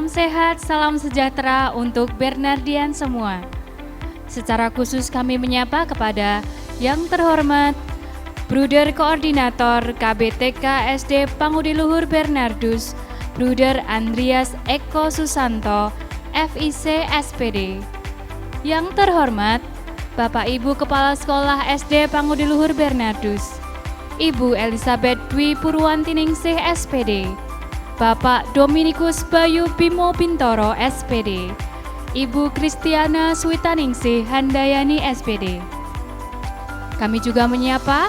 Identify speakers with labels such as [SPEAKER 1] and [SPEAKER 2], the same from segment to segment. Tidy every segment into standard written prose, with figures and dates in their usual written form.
[SPEAKER 1] Salam sehat, salam sejahtera untuk Bernardian semua. Secara khusus kami menyapa kepada yang terhormat Bruder Koordinator KBTK SD Pangudi Luhur Bernardus, Bruder Andreas Eko Susanto, FIC SPD. Yang terhormat Bapak Ibu Kepala Sekolah SD Pangudi Luhur Bernardus, Ibu Elizabeth Dwi Purwantiningsih SPD, Bapak Dominikus Bayu Bimo Bintoro SPD, Ibu Kristiana Switaningsih Handayani SPD. Kami juga menyapa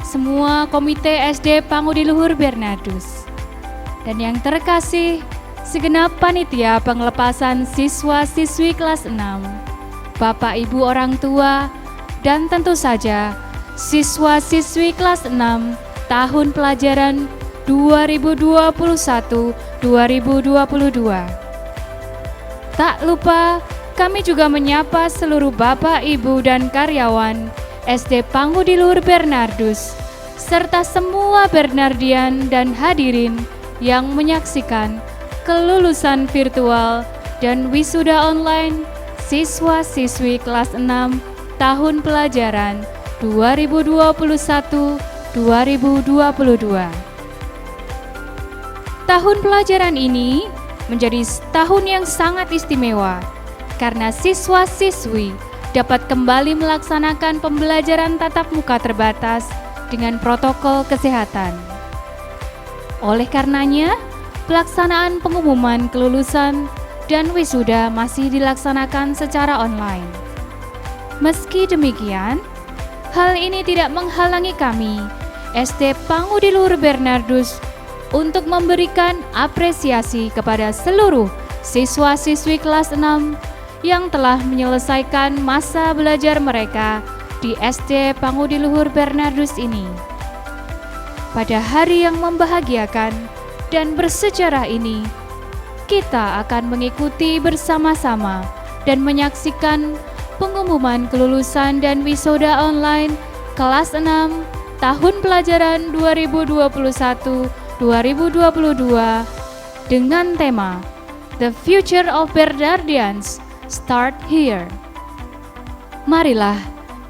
[SPEAKER 1] semua komite SD Pangudi Luhur Bernardus. Dan yang terkasih, segenap panitia pengelepasan siswa-siswi kelas 6, Bapak Ibu orang tua, dan tentu saja siswa-siswi kelas 6 tahun pelajaran 2021-2022. Tak lupa, kami juga menyapa seluruh Bapak, Ibu, dan karyawan SD Pangudi Luhur Bernardus, serta semua Bernardian dan hadirin yang menyaksikan kelulusan virtual dan wisuda online siswa-siswi kelas 6 tahun pelajaran 2021-2022. Tahun pelajaran ini menjadi tahun yang sangat istimewa karena siswa-siswi dapat kembali melaksanakan pembelajaran tatap muka terbatas dengan protokol kesehatan. Oleh karenanya, pelaksanaan pengumuman kelulusan dan wisuda masih dilaksanakan secara online. Meski demikian, hal ini tidak menghalangi kami, SD Pangudi Luhur Bernardus, untuk memberikan apresiasi kepada seluruh siswa-siswi kelas 6 yang telah menyelesaikan masa belajar mereka di SD Pangudi Luhur Bernardus ini. Pada hari yang membahagiakan dan bersejarah ini, kita akan mengikuti bersama-sama dan menyaksikan pengumuman kelulusan dan wisuda online kelas 6 tahun pelajaran 2021-2022 dengan tema The Future of Bernardians Start Here. Marilah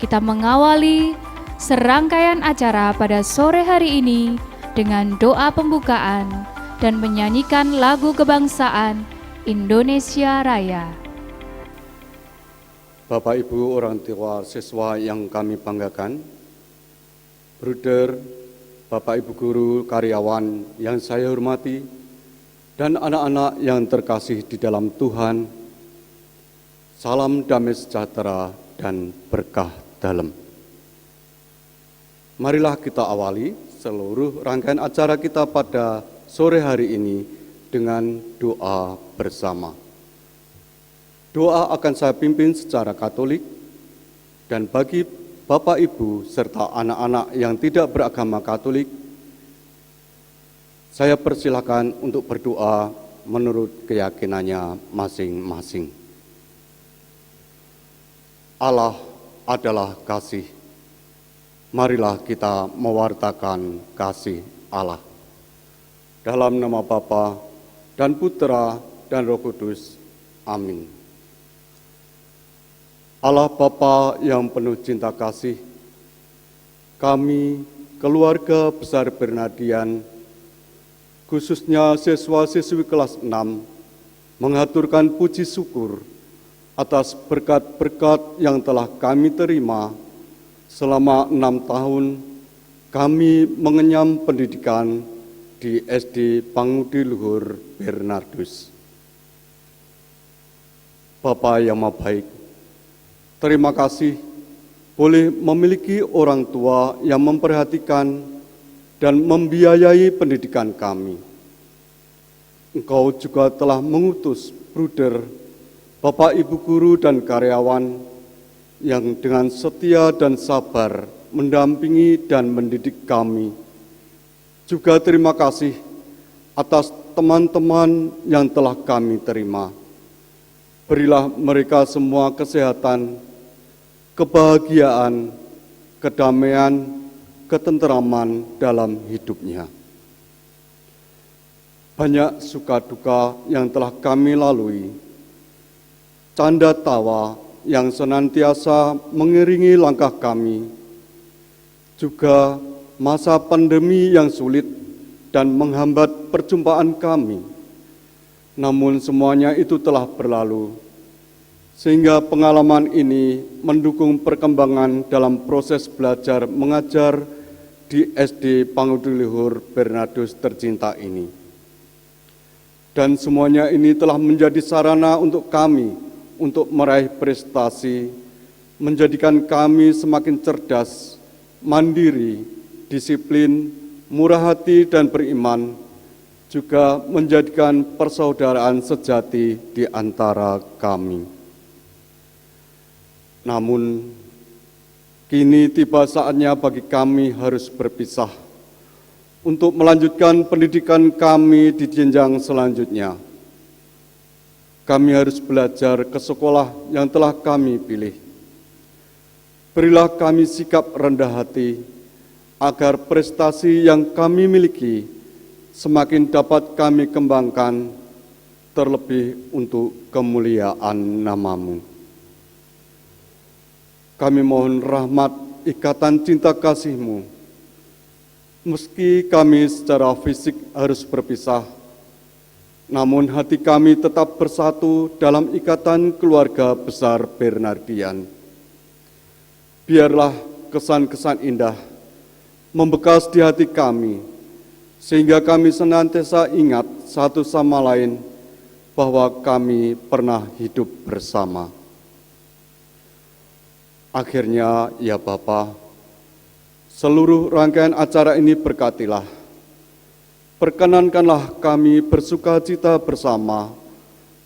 [SPEAKER 1] kita mengawali serangkaian acara pada sore hari ini dengan doa pembukaan dan menyanyikan lagu kebangsaan Indonesia Raya.
[SPEAKER 2] Bapak Ibu orang tua siswa yang kami banggakan, Bruder, Bapak Ibu guru, karyawan yang saya hormati, dan anak-anak yang terkasih di dalam Tuhan, salam damai sejahtera dan berkah dalam. Marilah kita awali seluruh rangkaian acara kita pada sore hari ini dengan doa bersama. Doa akan saya pimpin secara Katolik, dan bagi Bapak Ibu serta anak-anak yang tidak beragama Katolik, saya persilakan untuk berdoa menurut keyakinannya masing-masing. Allah adalah kasih. Marilah kita mewartakan kasih Allah. Dalam nama Bapa dan Putra dan Roh Kudus. Amin. Allah Bapa yang penuh cinta kasih, kami, keluarga besar Bernardian, khususnya siswa-siswi kelas 6, mengaturkan puji syukur atas berkat-berkat yang telah kami terima selama 6 tahun kami mengenyam pendidikan di SD Pangudi Luhur Bernardus. Bapa yang Maha Baik, terima kasih boleh memiliki orang tua yang memperhatikan dan membiayai pendidikan kami. Engkau juga telah mengutus Bruder, Bapak Ibu guru dan karyawan yang dengan setia dan sabar mendampingi dan mendidik kami. Juga terima kasih atas teman-teman yang telah kami terima. Berilah mereka semua kesehatan, kebahagiaan, kedamaian, ketenteraman dalam hidupnya. Banyak suka duka yang telah kami lalui, canda tawa yang senantiasa mengiringi langkah kami, juga masa pandemi yang sulit dan menghambat perjumpaan kami. Namun semuanya itu telah berlalu, sehingga pengalaman ini mendukung perkembangan dalam proses belajar mengajar di SD Pangudiluhur Bernardus tercinta ini. Dan semuanya ini telah menjadi sarana untuk kami untuk meraih prestasi, menjadikan kami semakin cerdas, mandiri, disiplin, murah hati dan beriman, juga menjadikan persaudaraan sejati di antara kami. Namun, kini tiba saatnya bagi kami harus berpisah untuk melanjutkan pendidikan kami di jenjang selanjutnya. Kami harus belajar ke sekolah yang telah kami pilih. Berilah kami sikap rendah hati, agar prestasi yang kami miliki semakin dapat kami kembangkan, terlebih untuk kemuliaan nama-Mu. Kami mohon rahmat ikatan cinta kasih-Mu. Meski kami secara fisik harus berpisah, namun hati kami tetap bersatu dalam ikatan keluarga besar Bernardian. Biarlah kesan-kesan indah membekas di hati kami, sehingga kami senantiasa ingat satu sama lain bahwa kami pernah hidup bersama. Akhirnya, ya Bapa, seluruh rangkaian acara ini berkatilah. Perkenankanlah kami bersuka cita bersama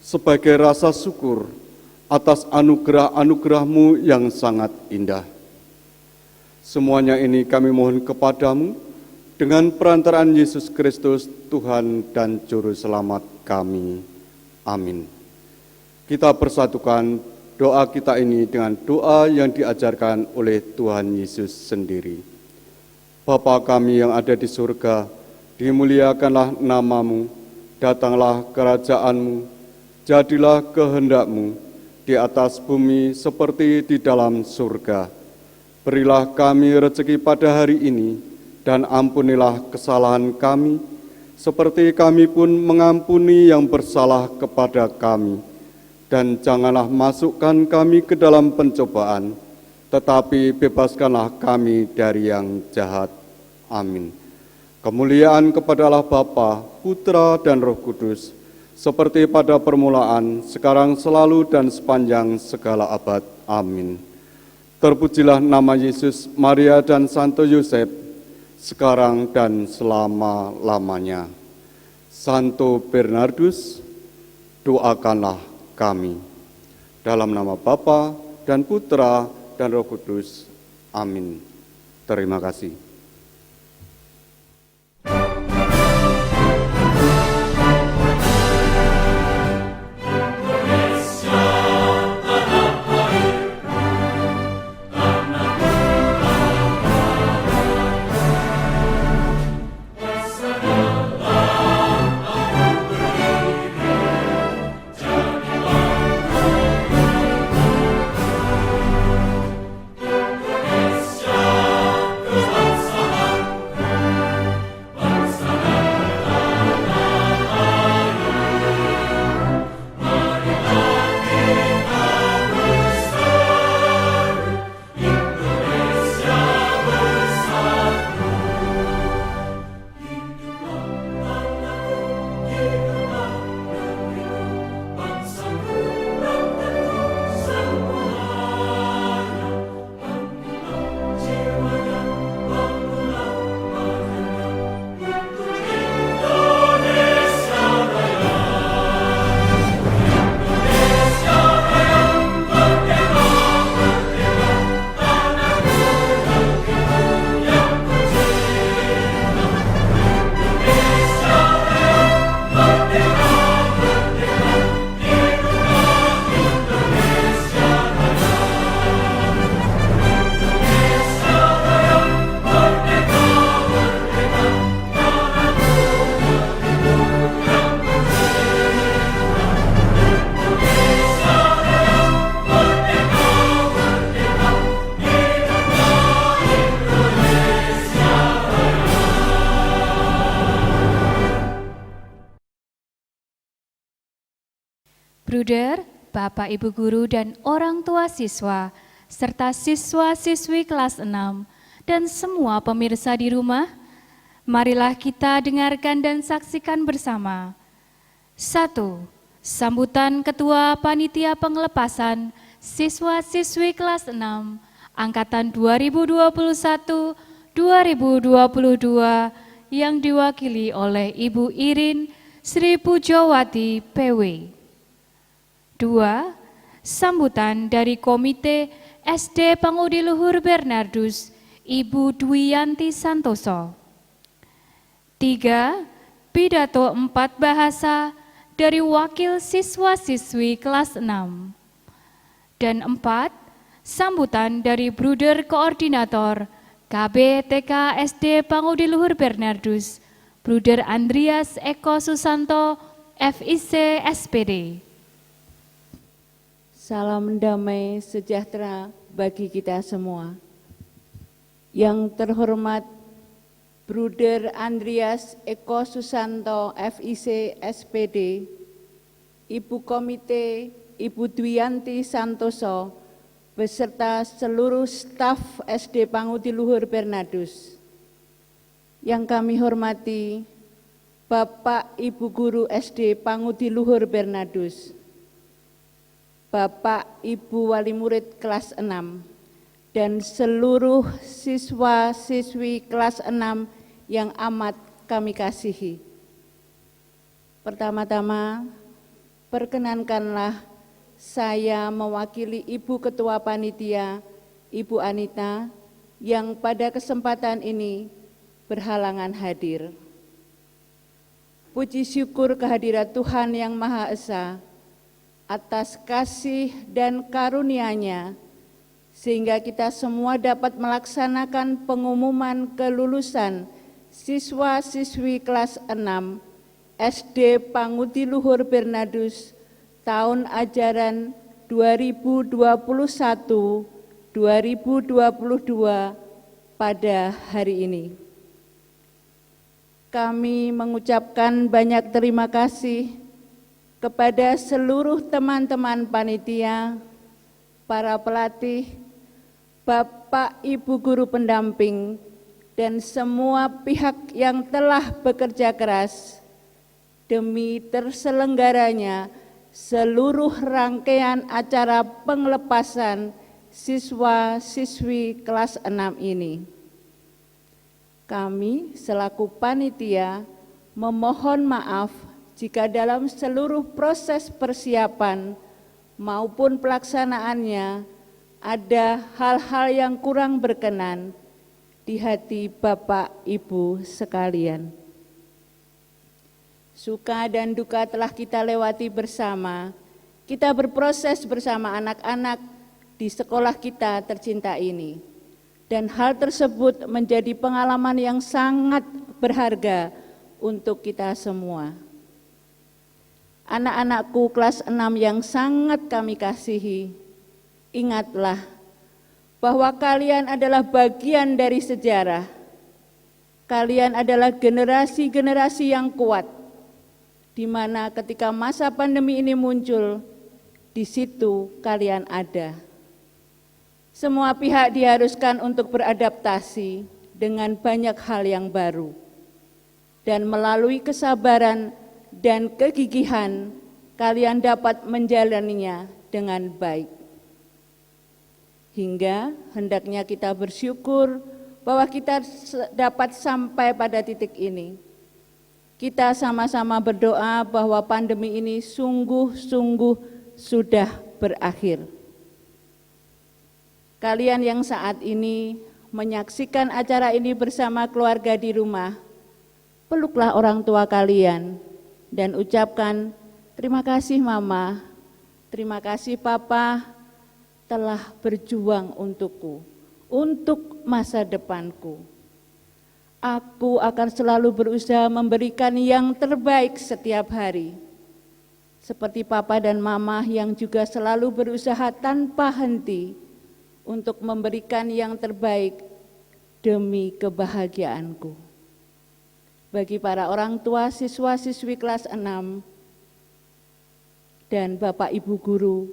[SPEAKER 2] sebagai rasa syukur atas anugerah-anugerah-Mu yang sangat indah. Semuanya ini kami mohon kepadamu dengan perantaraan Yesus Kristus, Tuhan dan Juru Selamat kami. Amin. Kita persatukan doa kita ini dengan doa yang diajarkan oleh Tuhan Yesus sendiri. Bapa kami yang ada di surga, dimuliakanlah nama-Mu, datanglah kerajaan-Mu, jadilah kehendak-Mu di atas bumi seperti di dalam surga. Berilah kami rezeki pada hari ini, dan ampunilah kesalahan kami, seperti kami pun mengampuni yang bersalah kepada kami. Dan janganlah masukkan kami ke dalam pencobaan, tetapi bebaskanlah kami dari yang jahat. Amin. Kemuliaan kepada Allah Bapa, Putra dan Roh Kudus, seperti pada permulaan, sekarang, selalu, dan sepanjang segala abad. Amin. Terpujilah nama Yesus, Maria, dan Santo Yosef, sekarang dan selama-lamanya. Santo Bernardus, doakanlah kami. Dalam nama Bapa dan Putra dan Roh Kudus. Amin. Terima kasih.
[SPEAKER 1] Bruder, Bapak Ibu guru dan orang tua siswa, serta siswa-siswi kelas 6 dan semua pemirsa di rumah, marilah kita dengarkan dan saksikan bersama. 1. Sambutan Ketua Panitia Pengelepasan Siswa-siswi kelas 6 Angkatan 2021-2022 yang diwakili oleh Ibu Irin Sri Pujawati PW. 2. Sambutan dari Komite SD Pangudi Luhur Bernardus, Ibu Dwiyanti Santoso. 3. Pidato 4 bahasa dari wakil siswa-siswi kelas 6. Dan 4. Sambutan dari Bruder Koordinator KB TK SD Pangudi Luhur Bernardus, Bruder Andreas Eko Susanto, FIC SPD.
[SPEAKER 3] Salam damai sejahtera bagi kita semua. Yang terhormat Bruder Andreas Eko Susanto, FIC SPD, Ibu Komite Ibu Dwiyanti Santoso, beserta seluruh staf SD Pangudi Luhur Bernardus. Yang kami hormati Bapak Ibu Guru SD Pangudi Luhur Bernardus, Bapak Ibu Wali Murid kelas 6, dan seluruh siswa-siswi kelas 6 yang amat kami kasihi. Pertama-tama, perkenankanlah saya mewakili Ibu Ketua Panitia, Ibu Anita, yang pada kesempatan ini berhalangan hadir. Puji syukur kehadirat Tuhan Yang Maha Esa atas kasih dan karunia-Nya, sehingga kita semua dapat melaksanakan pengumuman kelulusan siswa-siswi kelas 6 SD Pangudi Luhur Bernardus tahun ajaran 2021-2022 pada hari ini. Kami mengucapkan banyak terima kasih kepada seluruh teman-teman panitia, para pelatih, Bapak Ibu guru pendamping, dan semua pihak yang telah bekerja keras demi terselenggaranya seluruh rangkaian acara pengelepasan siswa-siswi kelas 6 ini. Kami selaku panitia memohon maaf jika dalam seluruh proses persiapan maupun pelaksanaannya ada hal-hal yang kurang berkenan di hati Bapak Ibu sekalian. Suka dan duka telah kita lewati bersama, kita berproses bersama anak-anak di sekolah kita tercinta ini. Dan hal tersebut menjadi pengalaman yang sangat berharga untuk kita semua. Anak-anakku kelas 6 yang sangat kami kasihi, ingatlah bahwa kalian adalah bagian dari sejarah. Kalian adalah generasi-generasi yang kuat, di mana ketika masa pandemi ini muncul, di situ kalian ada. Semua pihak diharuskan untuk beradaptasi dengan banyak hal yang baru, dan melalui kesabaran dan kegigihan, kalian dapat menjalaninya dengan baik. Hingga hendaknya kita bersyukur bahwa kita dapat sampai pada titik ini. Kita sama-sama berdoa bahwa pandemi ini sungguh-sungguh sudah berakhir. Kalian yang saat ini menyaksikan acara ini bersama keluarga di rumah, peluklah orang tua kalian dan ucapkan terima kasih Mama, terima kasih Papa telah berjuang untukku, untuk masa depanku. Aku akan selalu berusaha memberikan yang terbaik setiap hari. Seperti Papa dan Mama yang juga selalu berusaha tanpa henti untuk memberikan yang terbaik demi kebahagiaanku. Bagi para orang tua siswa-siswi kelas 6, dan Bapak Ibu guru,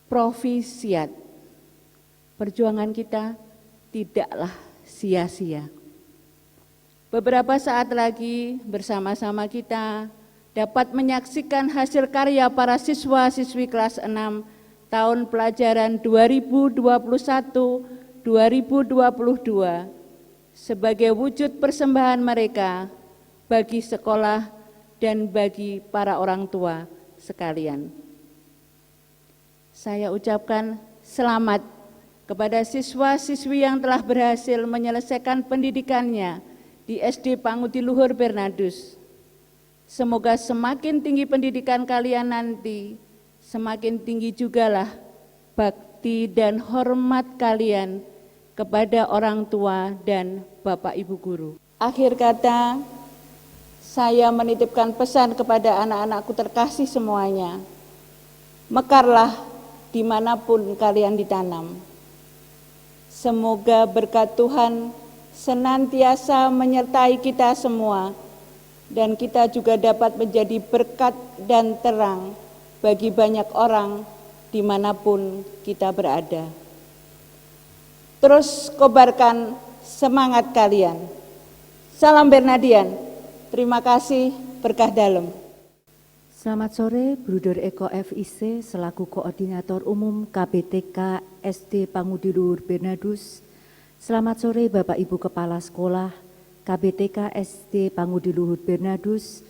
[SPEAKER 3] profisiat. Perjuangan kita tidaklah sia-sia. Beberapa saat lagi bersama-sama kita dapat menyaksikan hasil karya para siswa-siswi kelas 6 tahun pelajaran 2021-2022 sebagai wujud persembahan mereka bagi sekolah dan bagi para orang tua sekalian. Saya ucapkan selamat kepada siswa-siswi yang telah berhasil menyelesaikan pendidikannya di SD Pangudi Luhur Bernardus. Semoga semakin tinggi pendidikan kalian nanti, semakin tinggi jugalah bakti dan hormat kalian kepada orang tua dan Bapak Ibu guru. Akhir kata, saya menitipkan pesan kepada anak-anakku terkasih semuanya. Mekarlah dimanapun kalian ditanam. Semoga berkat Tuhan senantiasa menyertai kita semua, dan kita juga dapat menjadi berkat dan terang bagi banyak orang dimanapun kita berada. Terus kobarkan semangat kalian. Salam Bernadian. Terima kasih, berkah dalam.
[SPEAKER 4] Selamat sore, Bruder Eko FIC selaku Koordinator Umum KBTK SD Pangudi Luhur Bernardus. Selamat sore Bapak Ibu Kepala Sekolah KBTK SD Pangudi Luhur Bernardus.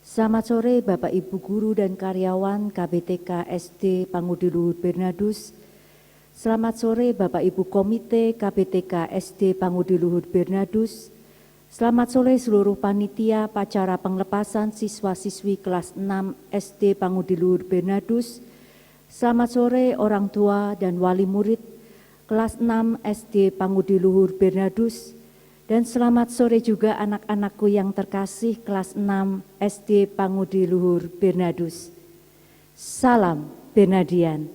[SPEAKER 4] Selamat sore Bapak Ibu Guru dan Karyawan KBTK SD Pangudi Luhur Bernardus. Selamat sore Bapak Ibu Komite KBTK SD Pangudi Luhur Bernardus. Selamat sore seluruh panitia acara penglepasan siswa-siswi kelas 6 SD Pangudi Luhur Bernardus. Selamat sore orang tua dan wali murid kelas 6 SD Pangudi Luhur Bernardus, dan selamat sore juga anak-anakku yang terkasih kelas 6 SD Pangudi Luhur Bernardus. Salam Bernardian.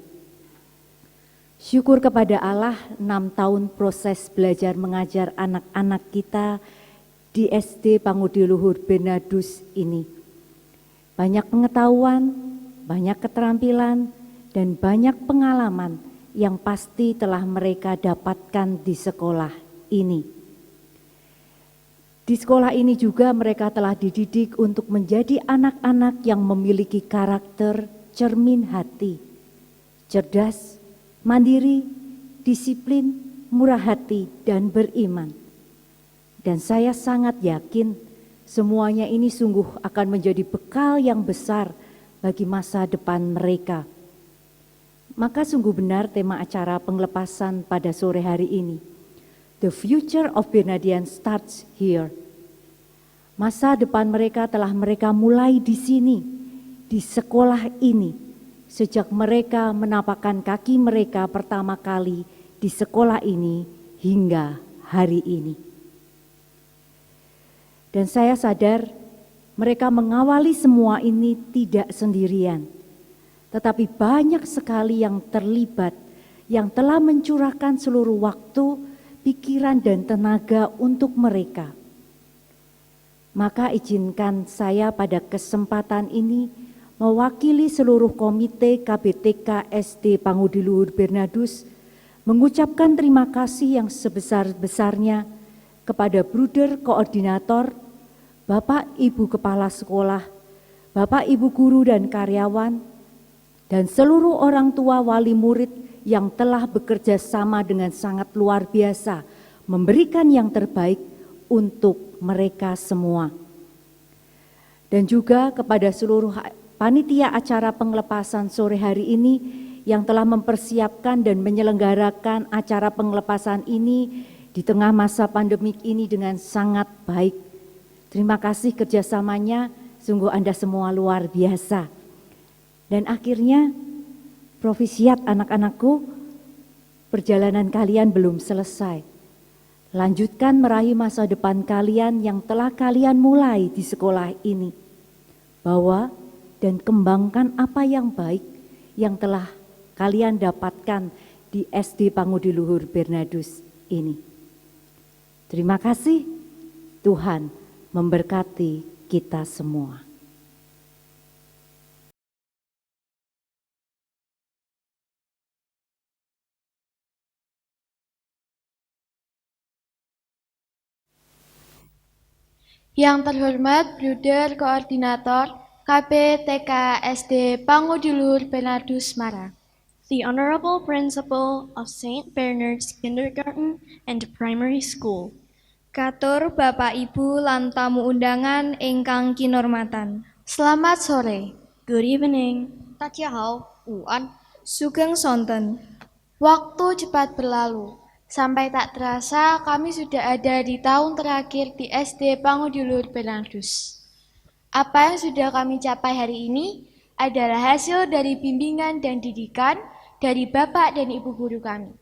[SPEAKER 4] Syukur kepada Allah 6 tahun proses belajar mengajar anak-anak kita di SD Pangudi Luhur Bernardus ini. Banyak pengetahuan, banyak keterampilan, dan banyak pengalaman yang pasti telah mereka dapatkan di sekolah ini. Di sekolah ini juga mereka telah dididik untuk menjadi anak-anak yang memiliki karakter cermin hati, cerdas, mandiri, disiplin, murah hati, dan beriman. Dan saya sangat yakin semuanya ini sungguh akan menjadi bekal yang besar bagi masa depan mereka. Maka sungguh benar tema acara penglepasan pada sore hari ini. The future of Bernardian starts here. Masa depan mereka telah mereka mulai di sini, di sekolah ini. Sejak mereka menapakkan kaki mereka pertama kali di sekolah ini hingga hari ini. Dan saya sadar mereka mengawali semua ini tidak sendirian. Tetapi banyak sekali yang terlibat, yang telah mencurahkan seluruh waktu, pikiran, dan tenaga untuk mereka. Maka izinkan saya pada kesempatan ini mewakili seluruh komite KBTK SD Pangudi Luhur Bernardus mengucapkan terima kasih yang sebesar-besarnya kepada Bruder Koordinator, Bapak Ibu Kepala Sekolah, Bapak Ibu Guru dan Karyawan, dan seluruh orang tua wali murid yang telah bekerja sama dengan sangat luar biasa, memberikan yang terbaik untuk mereka semua. Dan juga kepada seluruh panitia acara penglepasan sore hari ini yang telah mempersiapkan dan menyelenggarakan acara penglepasan ini di tengah masa pandemik ini dengan sangat baik. Terima kasih kerjasamanya, sungguh Anda semua luar biasa. Dan akhirnya, profisiat anak-anakku, perjalanan kalian belum selesai. Lanjutkan meraih masa depan kalian yang telah kalian mulai di sekolah ini. Bawa dan kembangkan apa yang baik yang telah kalian dapatkan di SD Pangudi Luhur Bernardus ini. Terima kasih, Tuhan memberkati kita semua.
[SPEAKER 5] Yang terhormat Bruder Koordinator KPTK SD Pangudulur Bernardus Mara.
[SPEAKER 6] The Honorable Principal of St. Bernard's Kindergarten and Primary School.
[SPEAKER 1] Katur Bapak Ibu lan tamu undangan ingkang kinurmatan.
[SPEAKER 5] Selamat sore.
[SPEAKER 6] Good evening.
[SPEAKER 5] 大家好，午安。
[SPEAKER 1] Sugeng sonten.
[SPEAKER 5] Waktu cepat berlalu. Sampai tak terasa kami sudah ada di tahun terakhir di SD Pangudulur Bernardus. Apa yang sudah kami capai hari ini adalah hasil dari bimbingan dan didikan dari Bapak dan Ibu guru kami.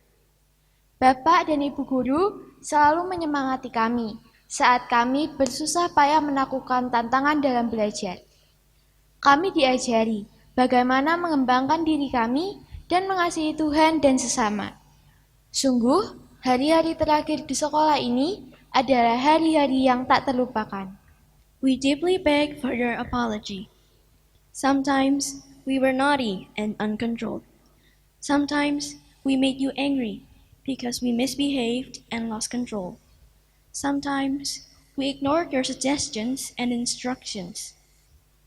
[SPEAKER 5] Bapak dan Ibu guru selalu menyemangati kami saat kami bersusah payah melakukan tantangan dalam belajar. Kami diajari bagaimana mengembangkan diri kami dan mengasihi Tuhan dan sesama. Sungguh, hari-hari terakhir di sekolah ini adalah hari-hari yang tak terlupakan.
[SPEAKER 6] We deeply beg for your apology. Sometimes we were naughty and uncontrolled. Sometimes we made you angry because we misbehaved and lost control. Sometimes we ignored your suggestions and instructions.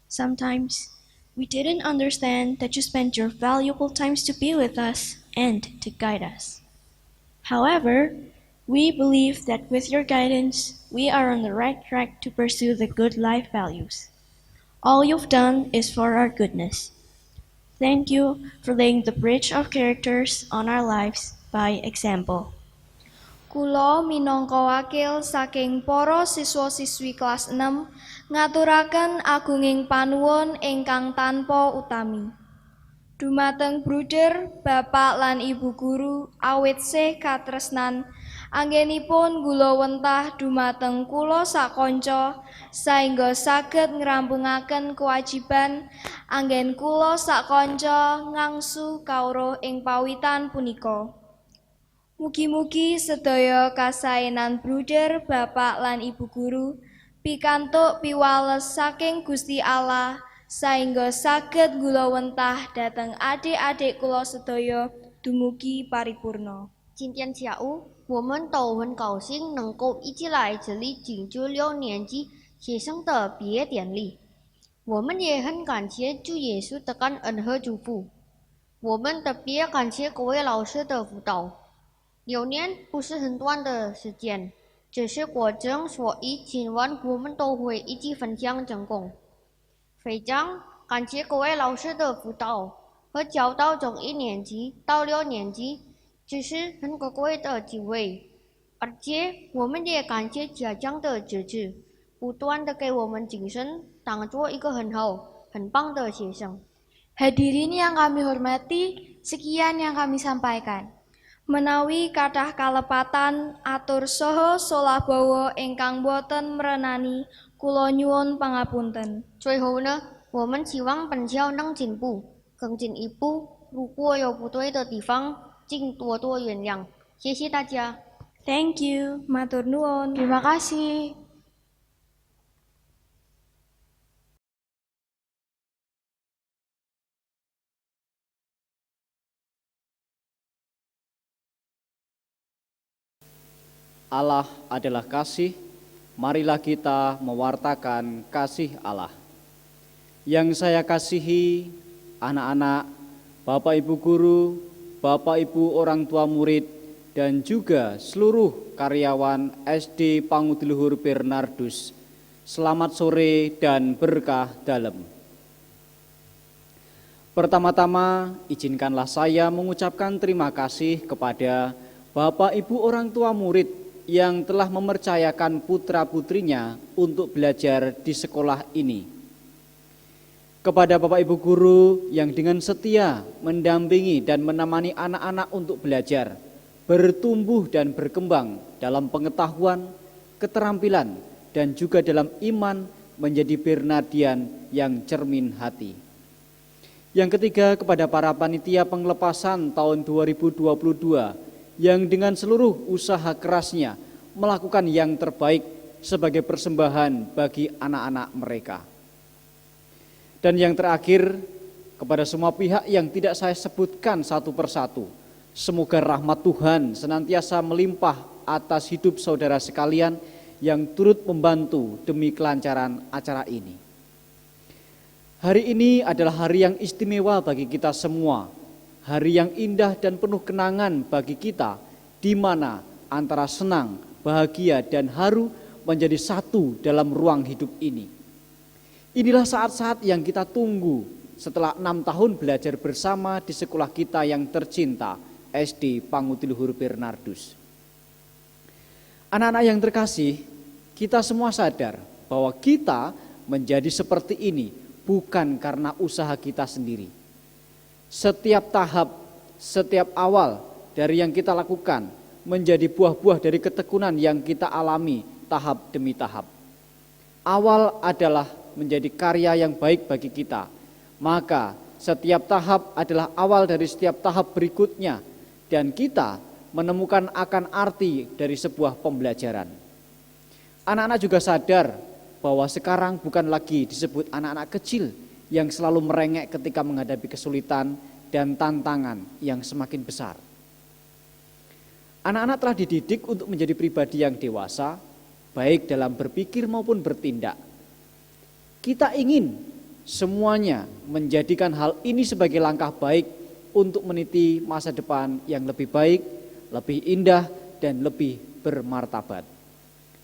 [SPEAKER 6] Sometimes we didn't understand that you spent your valuable times to be with us and to guide us. However, we believe that with your guidance, we are on the right track to pursue the good life values. All you've done is for our goodness. Thank you for laying the bridge of characters on our lives by example.
[SPEAKER 1] Kula minangka wakil saking para siswa-siswi kelas 6 ngaturaken agunging panuwun ingkang tanpa utami. Dumateng Bruder, Bapak lan Ibu guru awit sih katresnan anggenipun gulawentah dumateng kula sakonco saengga saged ngrampungaken kewajiban anggen kula sakonco ngangsu kawruh ing pawitan punika. Mugi-mugi sedaya kasaenan Bruder, Bapak lan Ibu guru pikantuk piwales saking Gusti Allah saengga saged gulawentah dhateng adik-adik kula sedaya dumugi paripurna.
[SPEAKER 7] 今天下午，我们都很高兴能够一起来这里庆祝6年级学生的毕业典礼。我们也很感谢主耶稣的感恩和祝福。我们特别感谢各位老师的辅导。6年不是很短的时间，这是过程，所以今晚我们都会一起分享成功。非常感谢各位老师的辅导和教导，从1年级到6年级。 这是很可贵的机会，而且我们也感谢家长的支持，不断的给我们精神，当做一个很好、很棒的学生。
[SPEAKER 5] Hadirin yang kami hormati, sekian yang kami sampaikan.
[SPEAKER 1] Menawi kathah kalepatan atur saha solabawa ingkang boten merenani kula nyuwun pangapunten.
[SPEAKER 7] 最后呢，我们希望本校能进步，更进一步。如果有不对的地方，请多多原谅。谢谢大家。
[SPEAKER 6] Thank you.
[SPEAKER 1] Matur nuwun.
[SPEAKER 5] Terima kasih.
[SPEAKER 8] Allah adalah kasih, marilah kita mewartakan kasih Allah. Yang saya kasihi, anak-anak, Bapak Ibu guru, Bapak Ibu orang tua murid, dan juga seluruh karyawan SD Panguduluhur Bernardus. Selamat sore dan berkah dalam. Pertama-tama, izinkanlah saya mengucapkan terima kasih kepada Bapak Ibu orang tua murid yang telah mempercayakan putra-putrinya untuk belajar di sekolah ini. Kepada Bapak Ibu guru yang dengan setia mendampingi dan menemani anak-anak untuk belajar, bertumbuh dan berkembang dalam pengetahuan, keterampilan, dan juga dalam iman menjadi Bernardian yang cermin hati. Yang ketiga, kepada para panitia pengelepasan tahun 2022 yang dengan seluruh usaha kerasnya melakukan yang terbaik sebagai persembahan bagi anak-anak mereka. Dan yang terakhir, kepada semua pihak yang tidak saya sebutkan satu persatu, semoga rahmat Tuhan senantiasa melimpah atas hidup saudara sekalian yang turut membantu demi kelancaran acara ini. Hari ini adalah hari yang istimewa bagi kita semua, hari yang indah dan penuh kenangan bagi kita, di mana antara senang, bahagia, dan haru menjadi satu dalam ruang hidup ini. Inilah saat-saat yang kita tunggu setelah 6 tahun belajar bersama di sekolah kita yang tercinta, SD Pangutiluhur Bernardus. Anak-anak yang terkasih, kita semua sadar bahwa kita menjadi seperti ini bukan karena usaha kita sendiri. Setiap tahap, setiap awal dari yang kita lakukan menjadi buah-buah dari ketekunan yang kita alami tahap demi tahap. Awal adalah menjadi karya yang baik bagi kita. Maka setiap tahap adalah awal dari setiap tahap berikutnya, dan kita menemukan akan arti dari sebuah pembelajaran. Anak-anak juga sadar bahwa sekarang bukan lagi disebut anak-anak kecil yang selalu merengek ketika menghadapi kesulitan dan tantangan yang semakin besar. Anak-anak telah dididik untuk menjadi pribadi yang dewasa, baik dalam berpikir maupun bertindak. Kita ingin semuanya menjadikan hal ini sebagai langkah baik untuk meniti masa depan yang lebih baik, lebih indah, dan lebih bermartabat.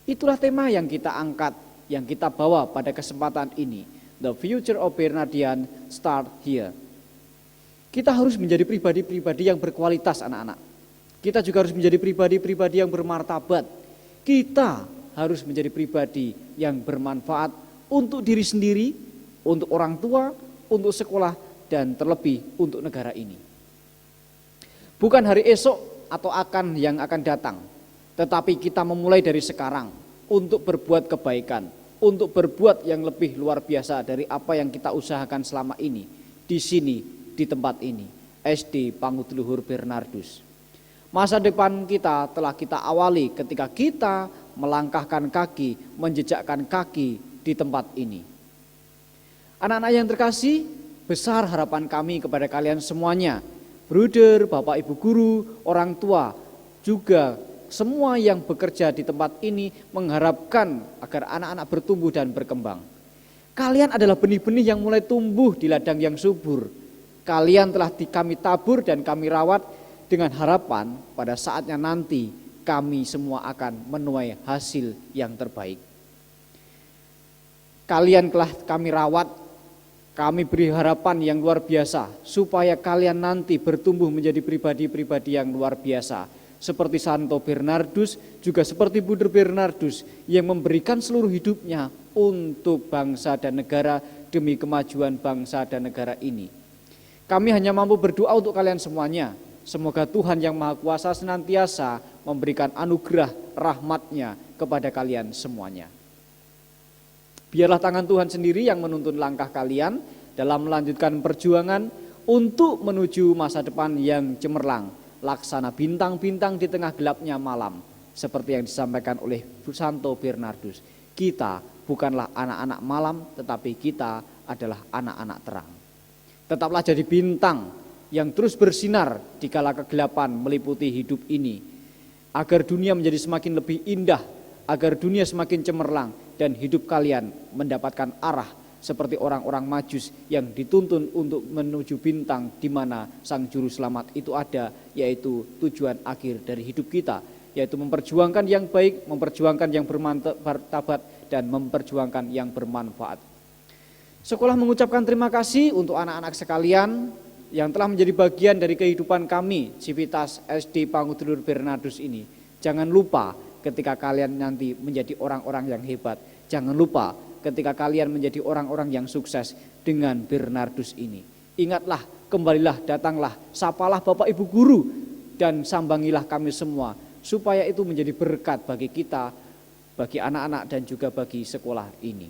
[SPEAKER 8] Itulah tema yang kita angkat, yang kita bawa pada kesempatan ini. The future of Bernardian start here. Kita harus menjadi pribadi-pribadi yang berkualitas, anak-anak. Kita juga harus menjadi pribadi-pribadi yang bermartabat. Kita harus menjadi pribadi yang bermanfaat untuk diri sendiri, untuk orang tua, untuk sekolah, dan terlebih untuk negara ini. Bukan hari esok atau yang akan datang, tetapi kita memulai dari sekarang untuk berbuat kebaikan, untuk berbuat yang lebih luar biasa dari apa yang kita usahakan selama ini, di sini, di tempat ini, SD Pangutiluhur Bernardus. Masa depan kita telah kita awali ketika kita melangkahkan kaki, menjejakkan kaki di tempat ini. Anak-anak yang terkasih, besar harapan kami kepada kalian semuanya, bruder, bapak, ibu guru, orang tua, juga semua yang bekerja di tempat ini mengharapkan agar anak-anak bertumbuh dan berkembang. Kalian adalah benih-benih yang mulai tumbuh di ladang yang subur. Kalian telah kami tabur dan kami rawat dengan harapan pada saatnya nanti kami semua akan menuai hasil yang terbaik. Kalian telah kami rawat, kami beri harapan yang luar biasa supaya kalian nanti bertumbuh menjadi pribadi-pribadi yang luar biasa. Seperti Santo Bernardus, juga seperti Bruder Bernardus yang memberikan seluruh hidupnya untuk bangsa dan negara demi kemajuan bangsa dan negara ini. Kami hanya mampu berdoa untuk kalian semuanya. Semoga Tuhan yang Maha Kuasa senantiasa memberikan anugerah rahmat-Nya kepada kalian semuanya. Biarlah tangan Tuhan sendiri yang menuntun langkah kalian dalam melanjutkan perjuangan untuk menuju masa depan yang cemerlang, laksana bintang-bintang di tengah gelapnya malam, seperti yang disampaikan oleh Santo Bernardus. Kita bukanlah anak-anak malam, tetapi kita adalah anak-anak terang. Tetaplah jadi bintang yang terus bersinar di kala kegelapan meliputi hidup ini, agar dunia menjadi semakin lebih indah, agar dunia semakin cemerlang, dan hidup kalian mendapatkan arah seperti orang-orang Majus yang dituntun untuk menuju bintang di mana Sang Juru Selamat itu ada, yaitu tujuan akhir dari hidup kita, yaitu memperjuangkan yang baik, memperjuangkan yang bermartabat, dan memperjuangkan yang bermanfaat. Sekolah mengucapkan terima kasih untuk anak-anak sekalian yang telah menjadi bagian dari kehidupan kami, Civitas SD Pangutiluhur Bernardus ini. Jangan lupa ketika kalian nanti menjadi orang-orang yang hebat, jangan lupa ketika kalian menjadi orang-orang yang sukses dengan Bernardus ini. Ingatlah, kembalilah, datanglah, sapalah Bapak Ibu Guru, dan sambangilah kami semua, supaya itu menjadi berkat bagi kita, bagi anak-anak, dan juga bagi sekolah ini.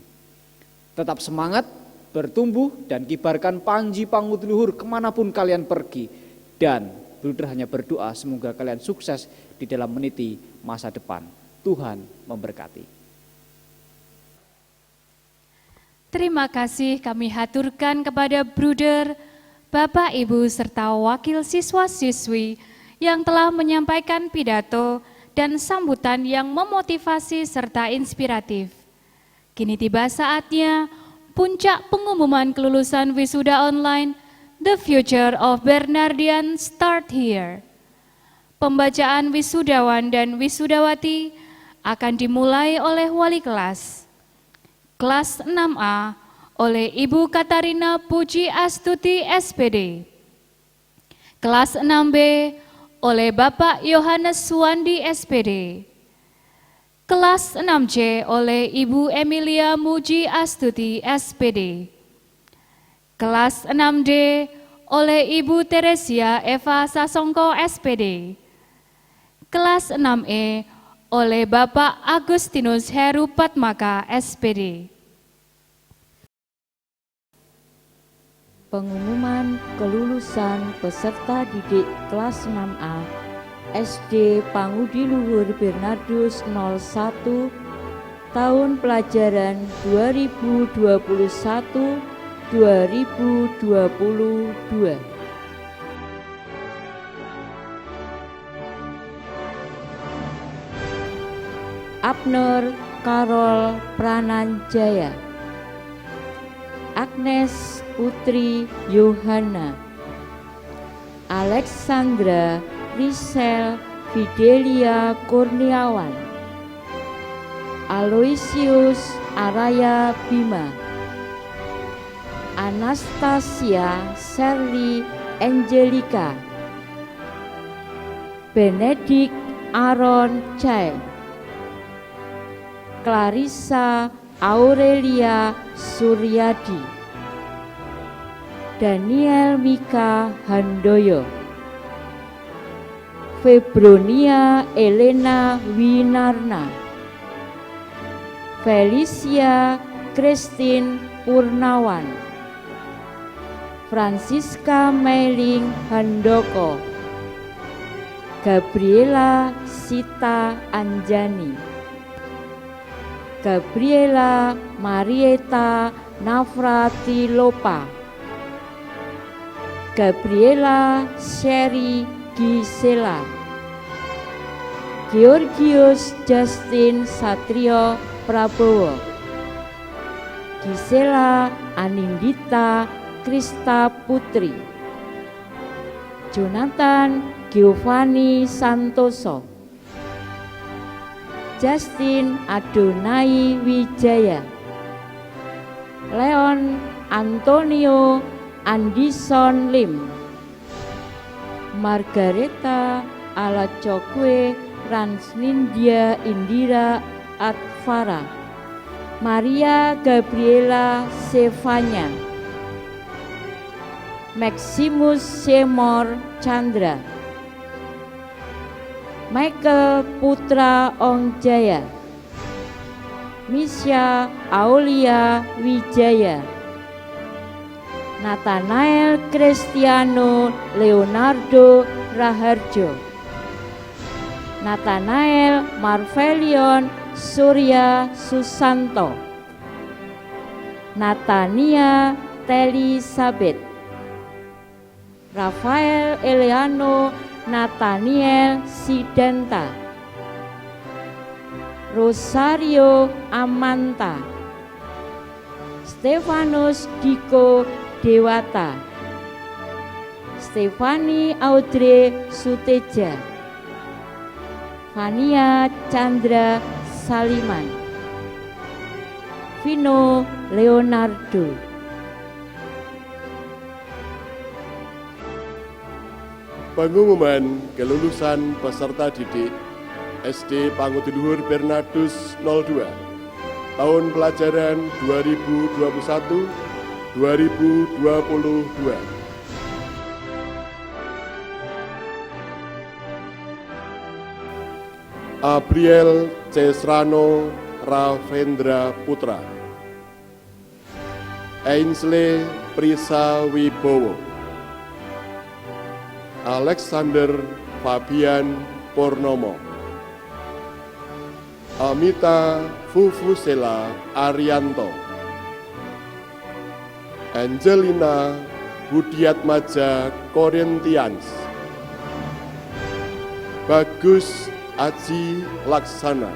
[SPEAKER 8] Tetap semangat, bertumbuh, dan kibarkan panji Pangutiluhur kemanapun kalian pergi. Dan Bruder hanya berdoa semoga kalian sukses di dalam meniti masa depan. Tuhan memberkati.
[SPEAKER 1] Terima kasih kami haturkan kepada Bruder, Bapak, Ibu, serta wakil siswa-siswi yang telah menyampaikan pidato dan sambutan yang memotivasi serta inspiratif. Kini tiba saatnya puncak pengumuman kelulusan wisuda online The Future of Bernardian Start Here. Pembacaan wisudawan dan wisudawati akan dimulai oleh wali kelas. Kelas 6A oleh Ibu Katarina Puji Astuti SPD. Kelas 6B oleh Bapak Yohanes Suwandi SPD. Kelas 6C oleh Ibu Emilia Muji Astuti SPD. Kelas 6D oleh Ibu Teresia Eva Sasongko SPD. Kelas 6E oleh Bapak Agustinus Heru Patmaka SPD.
[SPEAKER 4] Pengumuman kelulusan peserta didik kelas 6A SD Pangudi Luhur Bernardus 01 tahun pelajaran 2021-2022. Abner Karol Prananjaya, Agnes Putri Yohana, Alexandra Risel Fidelia Kurniawan, Aloysius Araya Bima, Anastasia Sherly Angelica, Benedict Aaron Chai, Clarissa Aurelia Suryadi, Daniel Mika Handoyo, Febronia Elena Winarna, Felicia Christine Purnawan, Francisca Meiling Handoko, Gabriela Sita Anjani, Gabriela Marieta Navratilopa, Gabriela Sherry Gisela, Georgius Justin Satrio Prabowo, Gisela Anindita Krista Putri, Jonathan Giovanni Santoso, Justin Adonai Wijaya, Leon Antonio Andison Lim, Margareta Alacokwe Ransnindya Indira Advara, Maria Gabriela Sevanya, Maximus Seymour Chandra, Michael Putra Ongjaya, Misha Aulia Wijaya, Nathanael Cristiano Leonardo Raharjo, Nathanael Marvelion Surya Susanto, Natania Telisabeth, Rafael Eleano Nathaniel Sidanta, Rosario Amanta, Stefanus Diko Dewata, Stefani Audrey Suteja, Fania Chandra Saliman, Vino Leonardo.
[SPEAKER 9] Pengumuman kelulusan peserta didik SD Pangudi Luhur Bernardus 02 tahun pelajaran 2021-2022. Abriel Cesrano Ravendra Putra, Ainsley Prisa Wibowo, Alexander Fabian Purnomo, Amita Fufusela Arianto, Angelina Budiatmaja Korintians, Bagus Aji Laksana,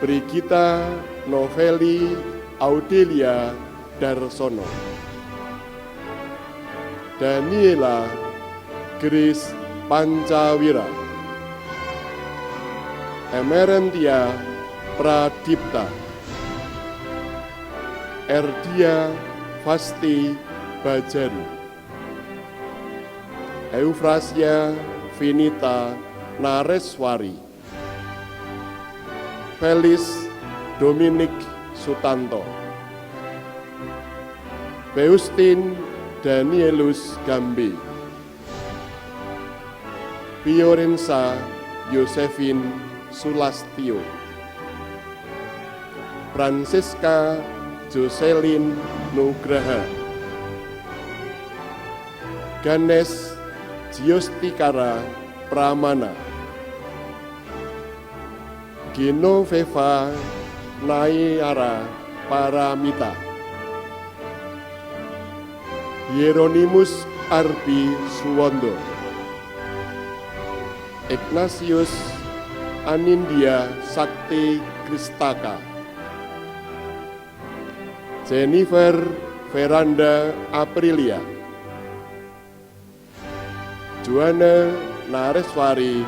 [SPEAKER 9] Brigita Noveli Audelia Darsono, Daniela Grace Pancawira, Emerentia Pradipta, Erdia Fasti Bajaru, Eufrasia Vinita Nareswari, Felis Dominik Sutanto, Beustin Danielus Gambe, Fiorenza Yosefin Sulastio, Francisca Jocelyn Nugraha, Ganes Giostikara Pramana, Genoveva Nayara Paramita, Hieronymus Arbi Suwondo, Ignatius Anindya Sakti Kristaka, Jennifer Veranda Aprilia, Juana Nareswari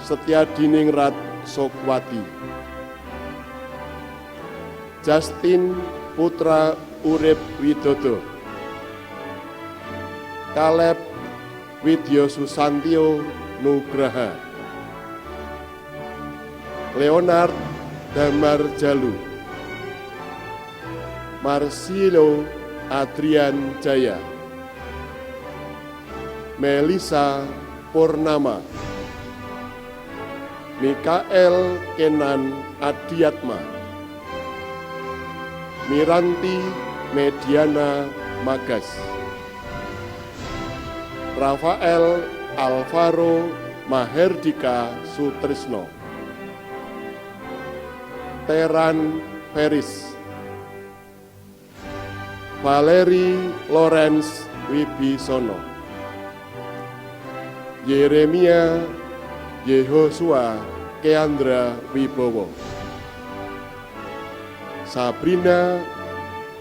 [SPEAKER 9] Setiadiningrat Sokwati, Justin Putra Urip Widodo, Kaleb Widyo Susantio Nugraha, Leonard Damar Jalu, Marcelo Adrian Jaya, Melisa Purnama, Mikael Kenan Adiatma, Miranti Mediana Magas, Rafael Alvaro Maherdika Sutrisno, Teran Feris, Valeri Lawrence Wibisono, Yeremia Yehosua Keandra Wibowo, Sabrina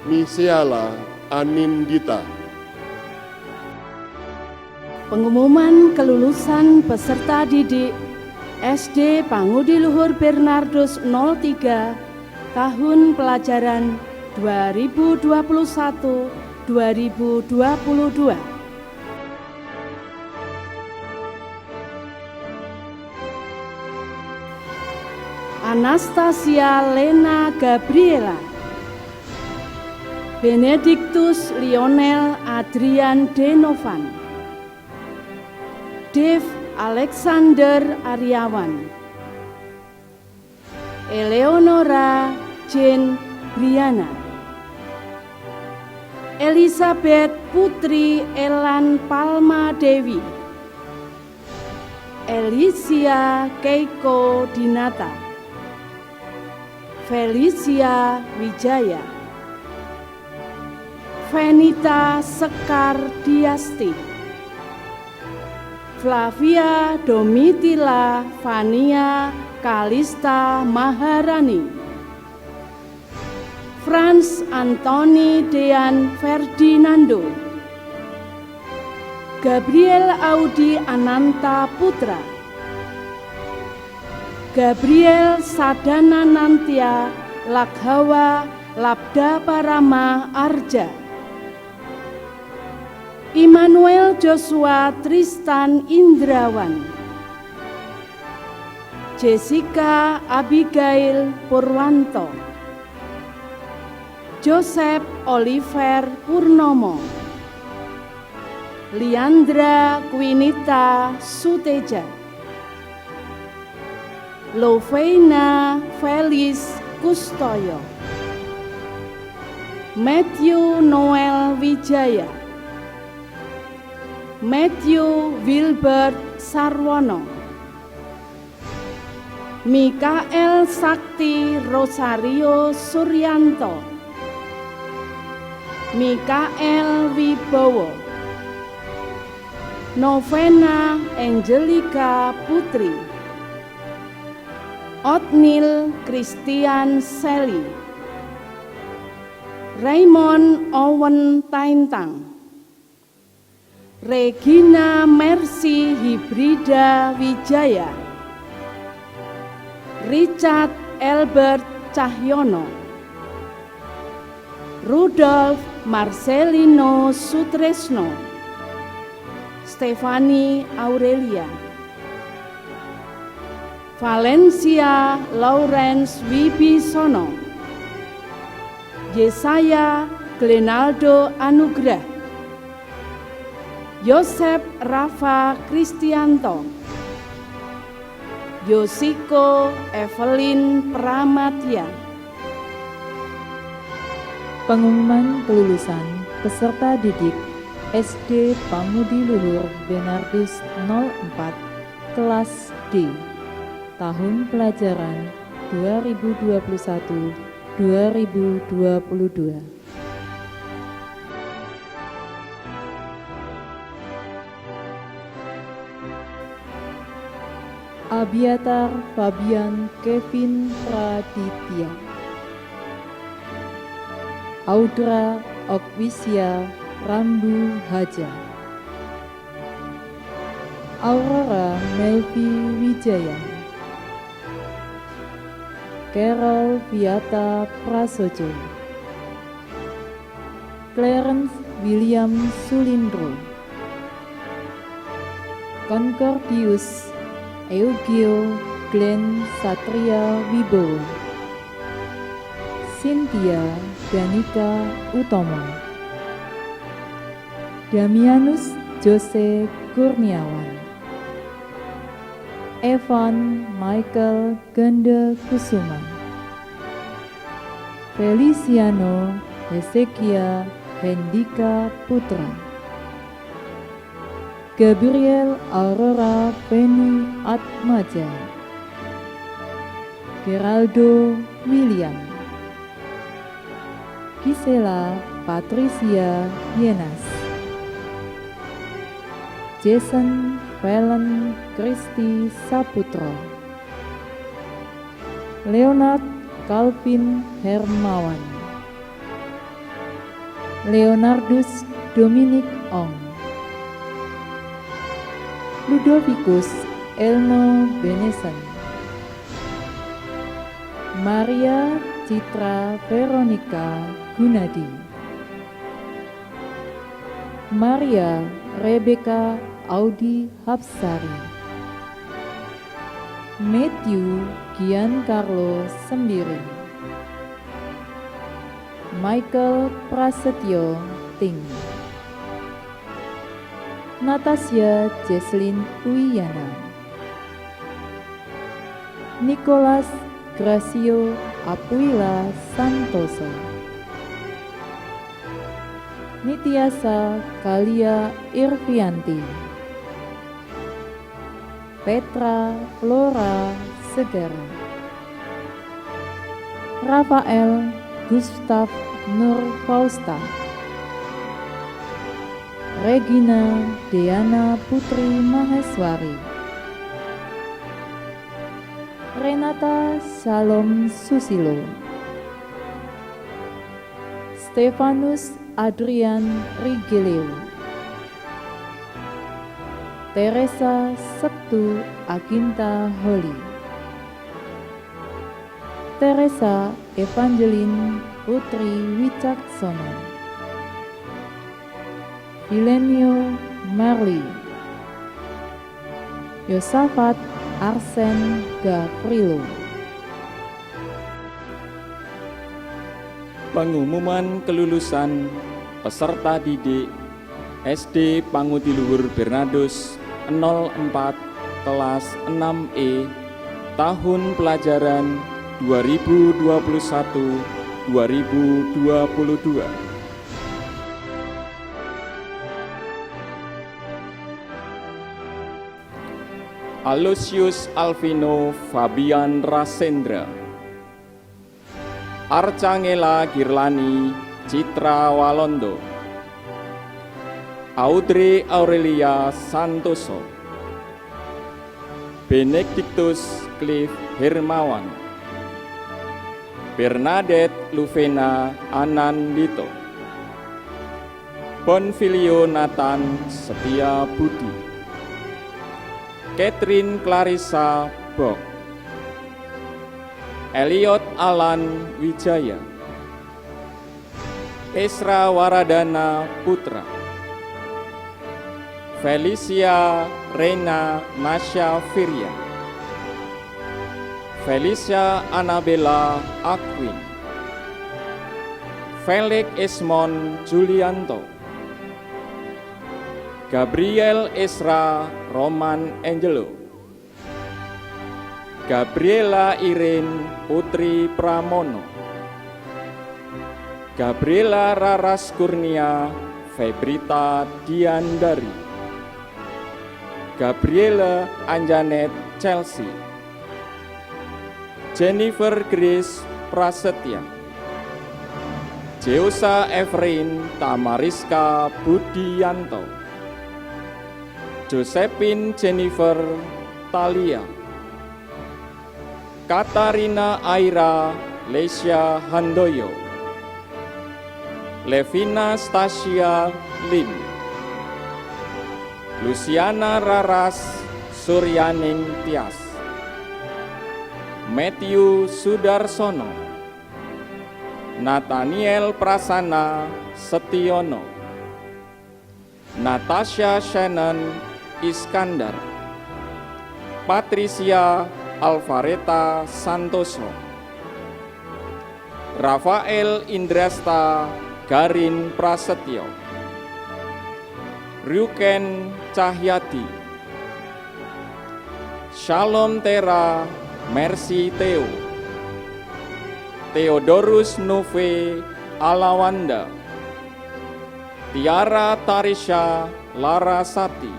[SPEAKER 9] Miseala Anindita.
[SPEAKER 3] Pengumuman kelulusan peserta didik SD Pangudi Luhur Bernardus 03 tahun pelajaran 2021-2022. Anastasia Lena Gabriela, Benedictus Lionel Adrian Denovan, Dev Alexander Aryawan, Eleonora Jane Briana, Elizabeth Putri Elan Palma Dewi, Alicia Keiko Dinata, Felicia Wijaya, Venita Sekar Diasti, Flavia Domitila Fania Kalista Maharani, Franz Anthony Dean Ferdinando, Gabriel Audi Ananta Putra, Gabriel Sadana Nantia Lakhawa Labda Parama Arja, Immanuel Joshua Tristan Indrawan, Jessica Abigail Purwanto, Joseph Oliver Purnomo, Liandra Quinita Suteja, Loveina Felis Kustoyo, Matthew Noel Wijaya, Matthew Wilbert Sarwono, Mikael Sakti Rosario Suryanto, Mikael Wibowo, Novena Angelika Putri, Otnil Christian Sally, Raymond Owen Taintang, Regina Mercy Hibrida Wijaya, Richard Albert Cahyono, Rudolf Marcelino Sutresno, Stefani Aurelia, Valencia Lawrence Wibisono, Yesaya Glenaldo Anugrah, Yosep Rafa Kristianto, Yosiko Evelyn Pramatya.
[SPEAKER 10] Pengumuman kelulusan peserta didik SD Pangudi Luhur Bernardus 04 kelas D tahun pelajaran 2021-2022. Abiatar Fabian Kevin Praditya, Audra Okwisia Rambu Haja, Aurora Melvi Wijaya, Carol Viata Prasojo, Clarence William Sulindro, Concordius Eugeo Glenn Satria Wibowo, Cynthia Danika Utomo, Damianus Jose Kurniawan, Evan Michael Ganda Kusuma, Feliciano Hezekia Hendika Putra, Gabriel Aurora Penny Atmaja, Geraldo William, Gisela Patricia Yenas, Jason Valen Kristi Saputro, Leonard Calvin Hermawan, Leonardus Dominic Ong, Ludovicus Elno Benesan, Maria Citra Veronica Gunadi, Maria Rebecca Audi Hapsari, Matthew Giancarlo Sembiring, Michael Prasetyo Ting, Natasha Jesslyn Uyana, Nicholas Gracio Apuila Santoso, Nitiasa Kalia Irvianti, Petra Flora Segara, Rafael Gustav Nur Fausta, Regina Deana Putri Maheswari, Renata Shalom Susilo, Stefanus Adrian Rigeleo, Teresa Sektu Aginta Holi, Teresa Evangeline Putri Wicaksono, Vilenio Marli, Yosafat Arsen Gavrilo.
[SPEAKER 11] Pengumuman kelulusan peserta didik SD Pangudi Luhur Bernardus 04 kelas 6E tahun pelajaran 2021-2022. Aloysius Alvino Fabian Rasendra, Arcangela Girlani Citra Walondo, Audrey Aurelia Santoso, Benedictus Cliff Hermawan, Bernadette Luvena Anandito, Bonfilio Nathan Setia Budi, Catherine Clarissa Bok, Elliot Alan Wijaya, Esra Waradana Putra, Felicia Reina Nasya Firya, Felicia Annabella Akwin, Felix Esmond Julianto, Gabriel Esra Roman Angelo, Gabriela Irene Putri Pramono, Gabriela Raras Kurnia Febrita Diandari, Gabriela Anjanet Chelsea, Jennifer Grace Prasetya, Jeusa Efrain Tamariska Budianto, Josephine Jennifer Talia, Katarina Aira Lesia Handoyo, Levina Stasia Lim, Luciana Raras Suryaning Tias, Matthew Sudarsono, Nathaniel Prasana Setiono, Natasha Shannon Iskandar, Patricia Alvareta Santoso, Rafael Indrasta Garin Prasetyo, Ryuken Cahyadi, Shalom Tera Mercy Theo, Theodorus Nove Alawanda, Tiara Tarisha Larasati,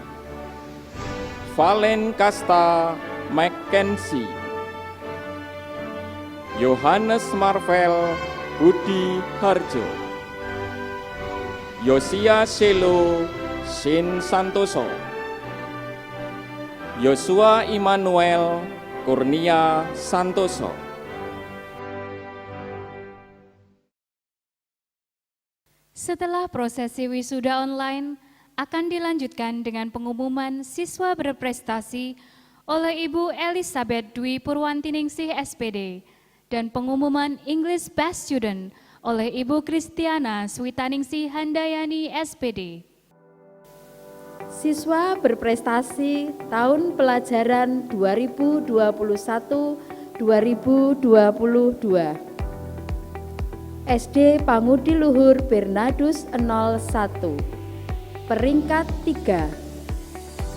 [SPEAKER 11] Valen Kasta Mackenzie, Yohanes Marvel Budi Harjo, Yosia Selo Sin Santoso, Yosua Immanuel Kurnia Santoso.
[SPEAKER 1] Setelah prosesi wisuda online akan dilanjutkan dengan pengumuman siswa berprestasi oleh Ibu Elizabeth Dwi Purwantiningsih SPD dan pengumuman English Best Student oleh Ibu Kristiana Switaningsih Handayani SPD.
[SPEAKER 4] Siswa berprestasi tahun pelajaran 2021-2022. SD Pangudi Luhur Bernadus 01. Peringkat 3.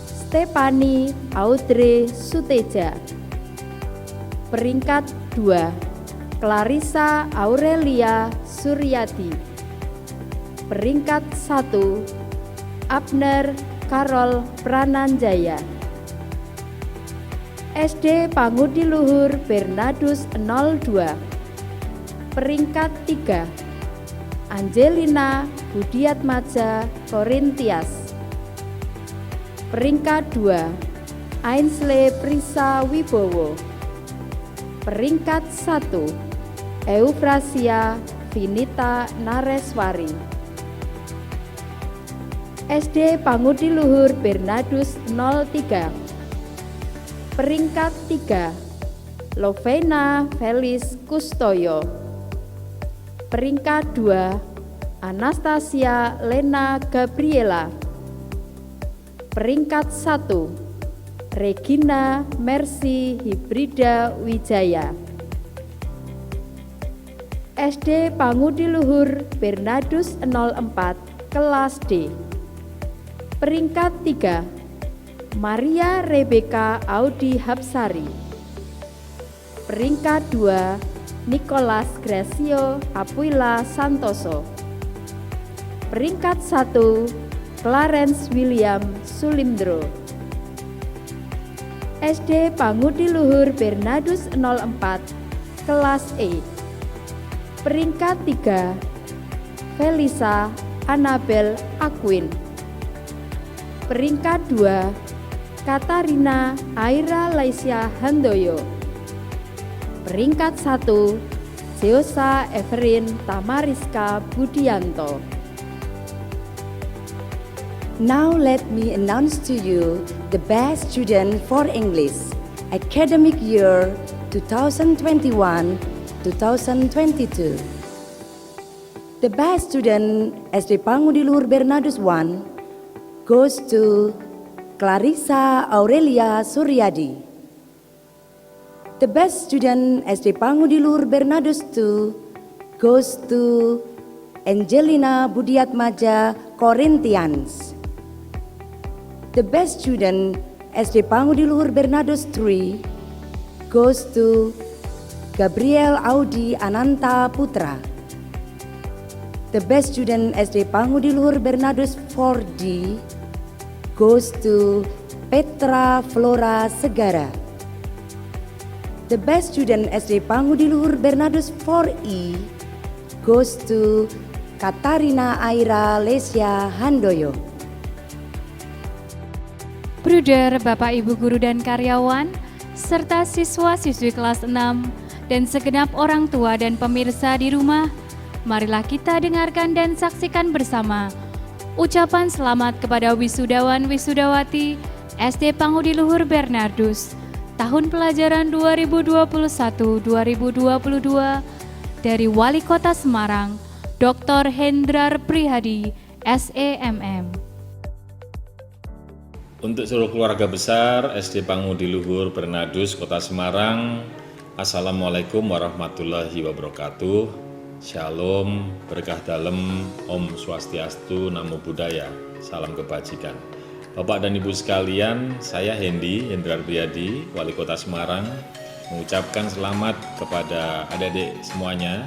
[SPEAKER 4] Stefani Audrey Suteja. Peringkat 2. Clarissa Aurelia Suryadi. Peringkat 1. Abner Karol Prananjaya. SD Pangudi Luhur Bernadus 02. Peringkat 3. Angelina Budiatmaja Korintias. Peringkat 2. Ainsley Prisa Wibowo. Peringkat 1. Eufrasia Vinita Nareswari. SD Pangudi Luhur Bernadus 03. Peringkat 3. Lovena Felis Kustoyo. Peringkat 2. Anastasia Lena Gabriela. Peringkat 1. Regina Mercy Hibrida Wijaya. SD Pangudi Luhur Bernadus 04 kelas D. Peringkat 3. Maria Rebecca Audi Hapsari. Peringkat 2. Nicholas Gracio Apuila Santoso. Peringkat 1. Clarence William Sulimdro. SD Pangudi Luhur Bernadus 04 kelas E. Peringkat 3. Felisa Annabel Akwin.
[SPEAKER 10] Peringkat 2, Katarina Aira Laisya Handoyo. Peringkat 1, Zeosa Everin Tamariska Budianto.
[SPEAKER 12] Now let me announce to you the best student for English, academic year 2021-2022. The best student SD Pangudi Luhur Bernardus 1 goes to Clarissa Aurelia Suryadi. The best student SD Pangudi Luhur Bernardus 2 goes to Angelina Budiatmaja Corinthians. The best student SD Pangudi Luhur Bernardus 3 goes to Gabriel Audi Ananta Putra. The best student SD Pangudi Luhur Bernardus 4D goes to Petra Flora Segara. The best student SD Pangudi Luhur Bernardus 4E goes to Katarina Aira Lesya Handoyo.
[SPEAKER 1] Bruder, Bapak, Ibu guru dan karyawan, serta siswa-siswi kelas 6 dan segenap orang tua dan pemirsa di rumah, marilah kita dengarkan dan saksikan bersama ucapan selamat kepada wisudawan wisudawati SD Pangudi Luhur Bernardus tahun pelajaran 2021-2022 dari Wali Kota Semarang, Dr. Hendrar Prihadi, SEMM.
[SPEAKER 13] Untuk seluruh keluarga besar SD Pangudi Luhur Bernardus Kota Semarang, Assalamualaikum warahmatullahi wabarakatuh. Shalom, berkah dalem, Om Swastiastu, Namo Buddhaya, salam kebajikan. Bapak dan Ibu sekalian, saya Hendrar Prihadi, Wali Kota Semarang, mengucapkan selamat kepada adik-adik semuanya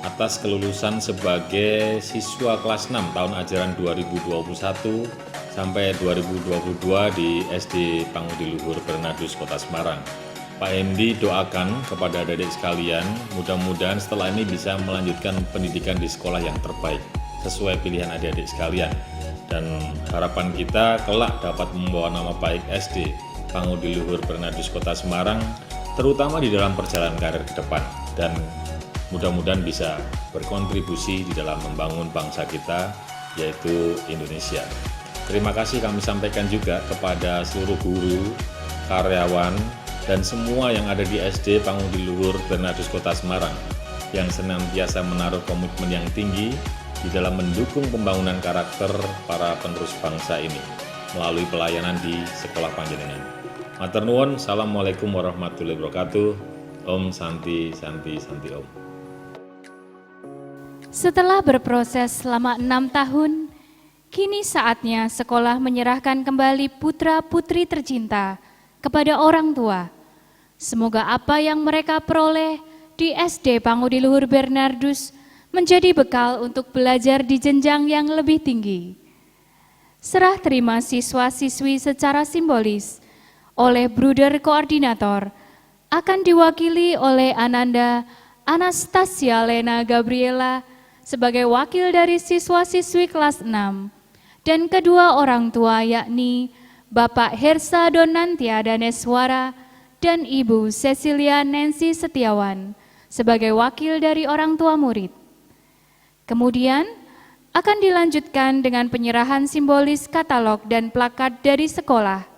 [SPEAKER 13] atas kelulusan sebagai siswa kelas 6 tahun ajaran 2021 sampai 2022 di SD Pangudi Luhur Bernardus Kota Semarang. Pak Hendi doakan kepada adik-adik sekalian, mudah-mudahan setelah ini bisa melanjutkan pendidikan di sekolah yang terbaik sesuai pilihan adik-adik sekalian. Dan harapan kita kelak dapat membawa nama baik SD Pangudi Luhur Bernardus Kota Semarang, terutama di dalam perjalanan karir ke depan, dan mudah-mudahan bisa berkontribusi di dalam membangun bangsa kita, yaitu Indonesia. Terima kasih kami sampaikan juga kepada seluruh guru, karyawan, dan semua yang ada di SD Pangudi Luhur Bernardus Kota Semarang yang senantiasa menaruh komitmen yang tinggi di dalam mendukung pembangunan karakter para penerus bangsa ini melalui pelayanan di sekolah panjenengan. Matur nuwun, Assalamualaikum warahmatullahi wabarakatuh. Om Santi Santi Santi Om.
[SPEAKER 1] Setelah berproses selama 6 tahun, kini saatnya sekolah menyerahkan kembali putra-putri tercinta kepada orang tua. Semoga apa yang mereka peroleh di SD Pangudi Luhur Bernardus menjadi bekal untuk belajar di jenjang yang lebih tinggi. Serah terima siswa-siswi secara simbolis oleh Bruder Koordinator akan diwakili oleh Ananda Anastasia Lena Gabriela sebagai wakil dari siswa-siswi kelas 6 dan kedua orang tua yakni Bapak Hersa Donantia Daneswara dan Ibu Cecilia Nancy Setiawan sebagai wakil dari orang tua murid. Kemudian akan dilanjutkan dengan penyerahan simbolis katalog dan plakat dari sekolah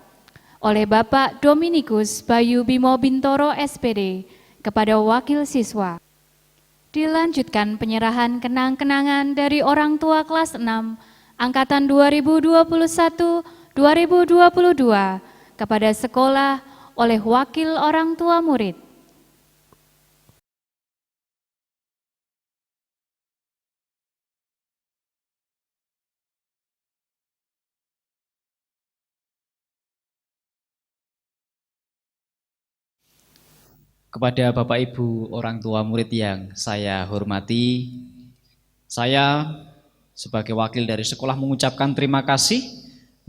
[SPEAKER 1] oleh Bapak Dominikus Bayu Bimo Bintoro SPD kepada wakil siswa. Dilanjutkan penyerahan kenang-kenangan dari orang tua kelas 6 angkatan 2021-2022 kepada sekolah oleh wakil orang tua murid.
[SPEAKER 14] Kepada Bapak Ibu orang tua murid yang saya hormati, saya sebagai wakil dari sekolah mengucapkan terima kasih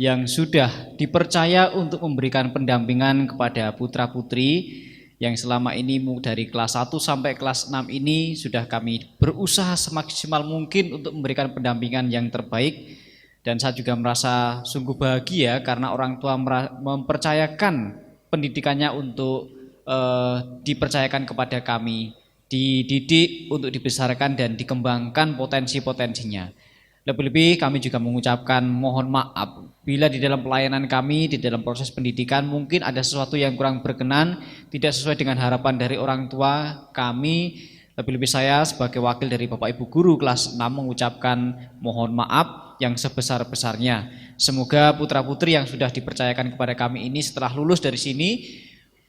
[SPEAKER 14] yang sudah dipercaya untuk memberikan pendampingan kepada putra-putri yang selama ini dari kelas 1 sampai kelas 6 ini sudah kami berusaha semaksimal mungkin untuk memberikan pendampingan yang terbaik Dan saya juga merasa sungguh bahagia karena orang tua mempercayakan pendidikannya untuk dipercayakan kepada kami, dididik untuk dibesarkan dan dikembangkan potensi-potensinya. Lebih-lebih kami juga mengucapkan mohon maaf bila di dalam pelayanan kami, di dalam proses pendidikan mungkin ada sesuatu yang kurang berkenan, tidak sesuai dengan harapan dari orang tua kami. Lebih-lebih saya sebagai wakil dari Bapak Ibu Guru kelas 6 mengucapkan mohon maaf yang sebesar-besarnya. Semoga putra-putri yang sudah dipercayakan kepada kami ini setelah lulus dari sini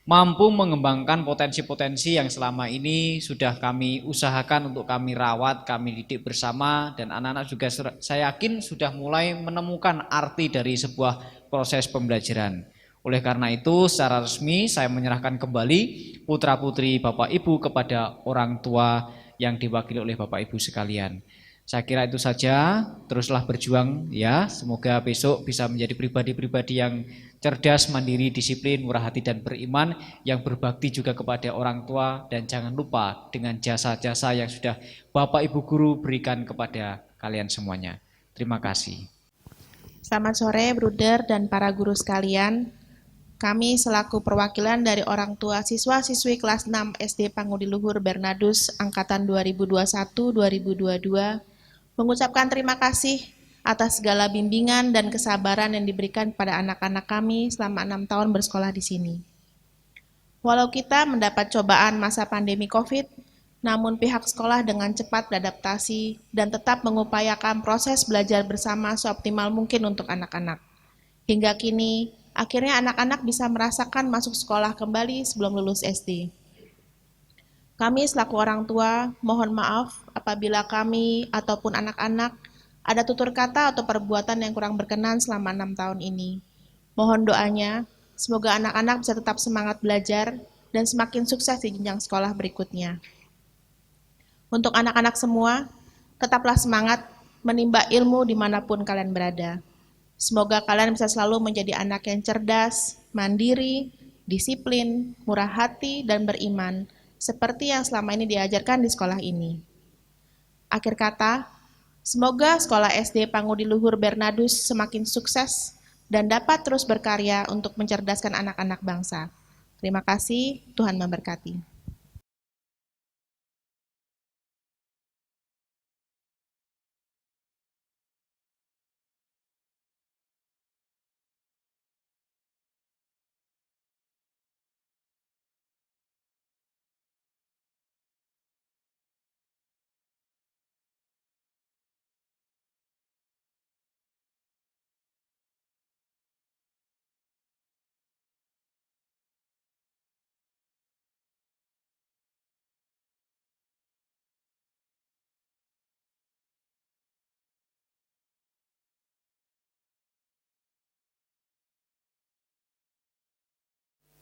[SPEAKER 14] mampu mengembangkan potensi-potensi yang selama ini sudah kami usahakan untuk kami rawat, kami didik bersama, dan anak-anak juga saya yakin sudah mulai menemukan arti dari sebuah proses pembelajaran. Oleh karena itu secara resmi saya menyerahkan kembali putra-putri Bapak Ibu kepada orang tua yang diwakili oleh Bapak Ibu sekalian. Saya kira itu saja, teruslah berjuang ya, semoga besok bisa menjadi pribadi-pribadi yang cerdas, mandiri, disiplin, murah hati dan beriman, yang berbakti juga kepada orang tua, dan jangan lupa dengan jasa-jasa yang sudah Bapak Ibu Guru berikan kepada kalian semuanya. Terima kasih.
[SPEAKER 15] Selamat sore Bruder dan para guru sekalian. Kami selaku perwakilan dari orang tua siswa-siswi kelas 6 SD Pangudi Luhur Bernardus angkatan 2021-2022 mengucapkan terima kasih atas segala bimbingan dan kesabaran yang diberikan kepada anak-anak kami selama 6 tahun bersekolah di sini. Walau kita mendapat cobaan masa pandemi COVID, namun pihak sekolah dengan cepat beradaptasi dan tetap mengupayakan proses belajar bersama seoptimal mungkin untuk anak-anak. Hingga kini, akhirnya anak-anak bisa merasakan masuk sekolah kembali sebelum lulus SD. Kami selaku orang tua, mohon maaf apabila kami ataupun anak-anak ada tutur kata atau perbuatan yang kurang berkenan selama 6 tahun ini. Mohon doanya, semoga anak-anak bisa tetap semangat belajar dan semakin sukses di jenjang sekolah berikutnya. Untuk anak-anak semua, tetaplah semangat menimba ilmu dimanapun kalian berada. Semoga kalian bisa selalu menjadi anak yang cerdas, mandiri, disiplin, murah hati, dan beriman, seperti yang selama ini diajarkan di sekolah ini. Akhir kata, semoga sekolah SD Pangudi Luhur Bernardus semakin sukses dan dapat terus berkarya untuk mencerdaskan anak-anak bangsa. Terima kasih, Tuhan memberkati.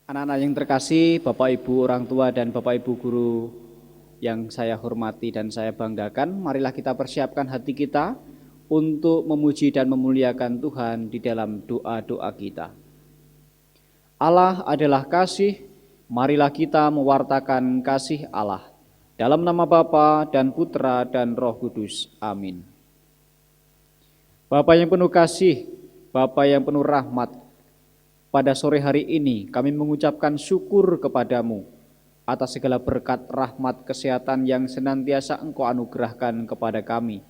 [SPEAKER 8] Anak-anak yang terkasih, Bapak Ibu orang tua dan Bapak Ibu guru yang saya hormati dan saya banggakan, marilah kita persiapkan hati kita untuk memuji dan memuliakan Tuhan di dalam doa-doa kita. Allah adalah kasih, marilah kita mewartakan kasih Allah. Dalam nama Bapa dan Putra dan Roh Kudus. Amin. Bapa yang penuh kasih, Bapa yang penuh rahmat, pada sore hari ini kami mengucapkan syukur kepadamu atas segala berkat rahmat kesehatan yang senantiasa Engkau anugerahkan kepada kami,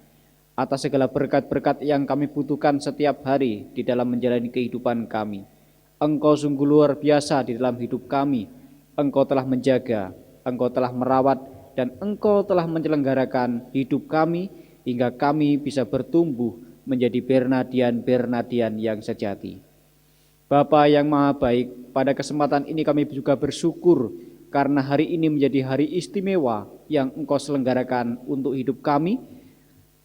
[SPEAKER 8] atas segala berkat-berkat yang kami butuhkan setiap hari di dalam menjalani kehidupan kami. Engkau sungguh luar biasa di dalam hidup kami. Engkau telah menjaga, Engkau telah merawat, dan Engkau telah menyelenggarakan hidup kami hingga kami bisa bertumbuh menjadi Bernardian-Bernardian yang sejati. Bapa yang maha baik, pada kesempatan ini kami juga bersyukur karena hari ini menjadi hari istimewa yang Engkau selenggarakan untuk hidup kami,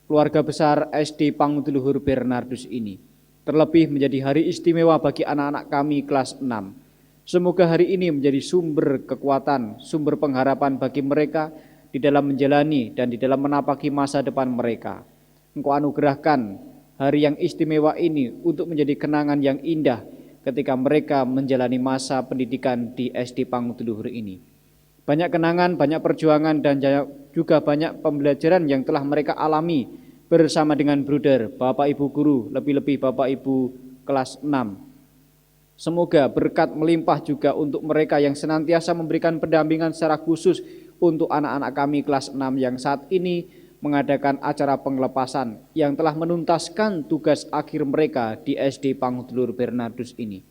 [SPEAKER 8] keluarga besar SD Pangudi Luhur Bernardus ini. Terlebih menjadi hari istimewa bagi anak-anak kami kelas 6. Semoga hari ini menjadi sumber kekuatan, sumber pengharapan bagi mereka di dalam menjalani dan di dalam menapaki masa depan mereka. Engkau anugerahkan hari yang istimewa ini untuk menjadi kenangan yang indah ketika mereka menjalani masa pendidikan di SD Pangudi Luhur ini. Banyak kenangan, banyak perjuangan, dan juga banyak pembelajaran yang telah mereka alami bersama dengan bruder, Bapak Ibu guru, lebih-lebih Bapak Ibu kelas 6. Semoga berkat melimpah juga untuk mereka yang senantiasa memberikan pendampingan secara khusus untuk anak-anak kami kelas 6 yang saat ini mengadakan acara pengelepasan yang telah menuntaskan tugas akhir mereka di SD Pangudulur Bernardus ini.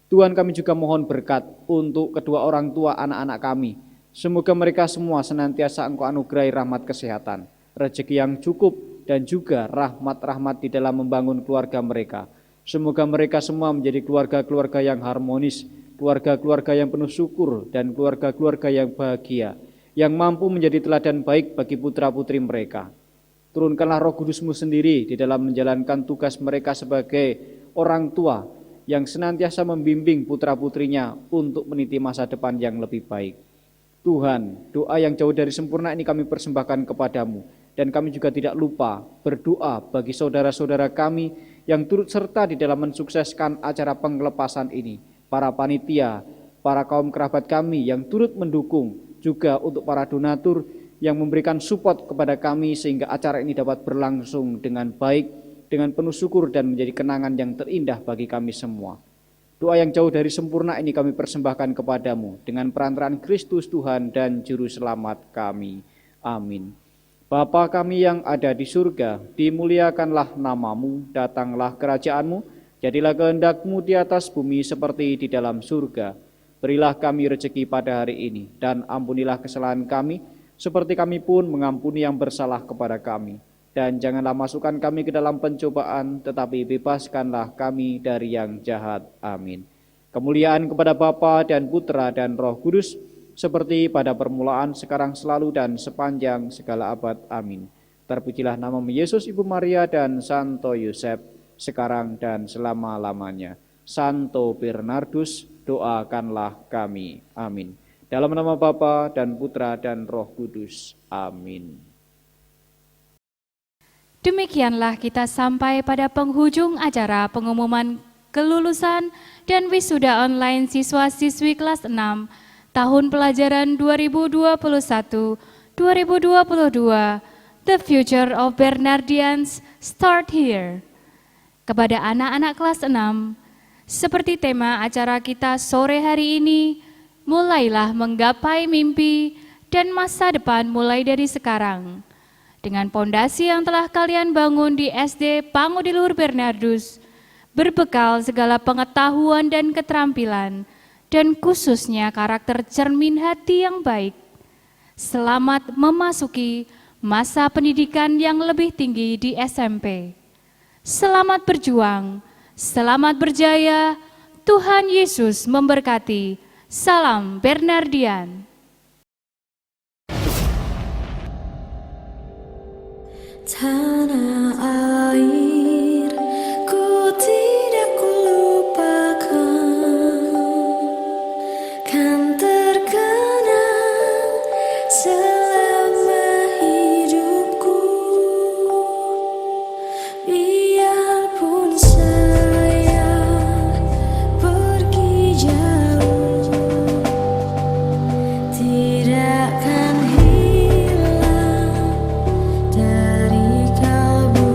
[SPEAKER 8] Tuhan, kami juga mohon berkat untuk kedua orang tua anak-anak kami. Semoga mereka semua senantiasa Engkau anugerahi rahmat kesehatan, rezeki yang cukup, dan juga rahmat-rahmat di dalam membangun keluarga mereka. Semoga mereka semua menjadi keluarga-keluarga yang harmonis, keluarga-keluarga yang penuh syukur, dan keluarga-keluarga yang bahagia, yang mampu menjadi teladan baik bagi putra-putri mereka. Turunkanlah Roh Kudus-Mu sendiri di dalam menjalankan tugas mereka sebagai orang tua yang senantiasa membimbing putra-putrinya untuk meniti masa depan yang lebih baik. Tuhan, doa yang jauh dari sempurna ini kami persembahkan kepadamu, dan kami juga tidak lupa berdoa bagi saudara-saudara kami yang turut serta di dalam mensukseskan acara pengelepasan ini, para panitia, para kaum kerabat kami yang turut mendukung, juga untuk para donatur yang memberikan support kepada kami sehingga acara ini dapat berlangsung dengan baik, dengan penuh syukur dan menjadi kenangan yang terindah bagi kami semua. Doa yang jauh dari sempurna ini kami persembahkan kepadamu dengan perantaraan Kristus Tuhan dan Juru Selamat kami. Amin. Bapa kami yang ada di surga, dimuliakanlah namamu, datanglah kerajaanmu, jadilah kehendak-Mu di atas bumi seperti di dalam surga. Berilah kami rezeki pada hari ini, dan ampunilah kesalahan kami, seperti kami pun mengampuni yang bersalah kepada kami. Dan janganlah masukkan kami ke dalam pencobaan, tetapi bebaskanlah kami dari yang jahat. Amin. Kemuliaan kepada Bapa dan Putra dan Roh Kudus, seperti pada permulaan, sekarang, selalu, dan sepanjang segala abad. Amin. Terpujilah nama Yesus, Ibu Maria, dan Santo Yosef, sekarang dan selama-lamanya. Santo Bernardus, doakanlah kami. Amin. Dalam nama Bapa dan Putra dan Roh Kudus. Amin.
[SPEAKER 1] Demikianlah kita sampai pada penghujung acara pengumuman kelulusan dan wisuda online siswa-siswi kelas 6 tahun pelajaran 2021-2022, The Future of Bernardians Start Here. Kepada anak-anak kelas 6, seperti tema acara kita sore hari ini, mulailah menggapai mimpi dan masa depan mulai dari sekarang. Dengan pondasi yang telah kalian bangun di SD Pangudulur Bernardus, berbekal segala pengetahuan dan keterampilan, dan khususnya karakter cermin hati yang baik. Selamat memasuki masa pendidikan yang lebih tinggi di SMP. Selamat berjuang, selamat berjaya, Tuhan Yesus memberkati. Salam Bernardian.
[SPEAKER 16] Tanah air ku tidak kulupakan, kan terkenang selama hidupku. Biarpun saya pergi jauh, tidak akan hilang dari kalbu.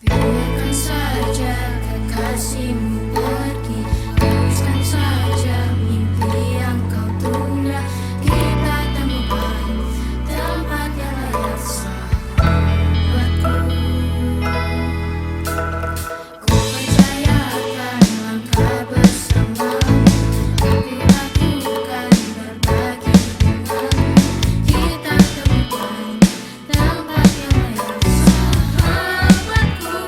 [SPEAKER 16] Biarkan saja kekasihmu pergi, teruskan saja mimpi yang kau tunda. Kita temukan tempat yang layak sahabatku. Ku percaya akan langkah bersamamu, tapi lakukan berbagi denganmu. Kita temukan tempat yang layak sahabatku.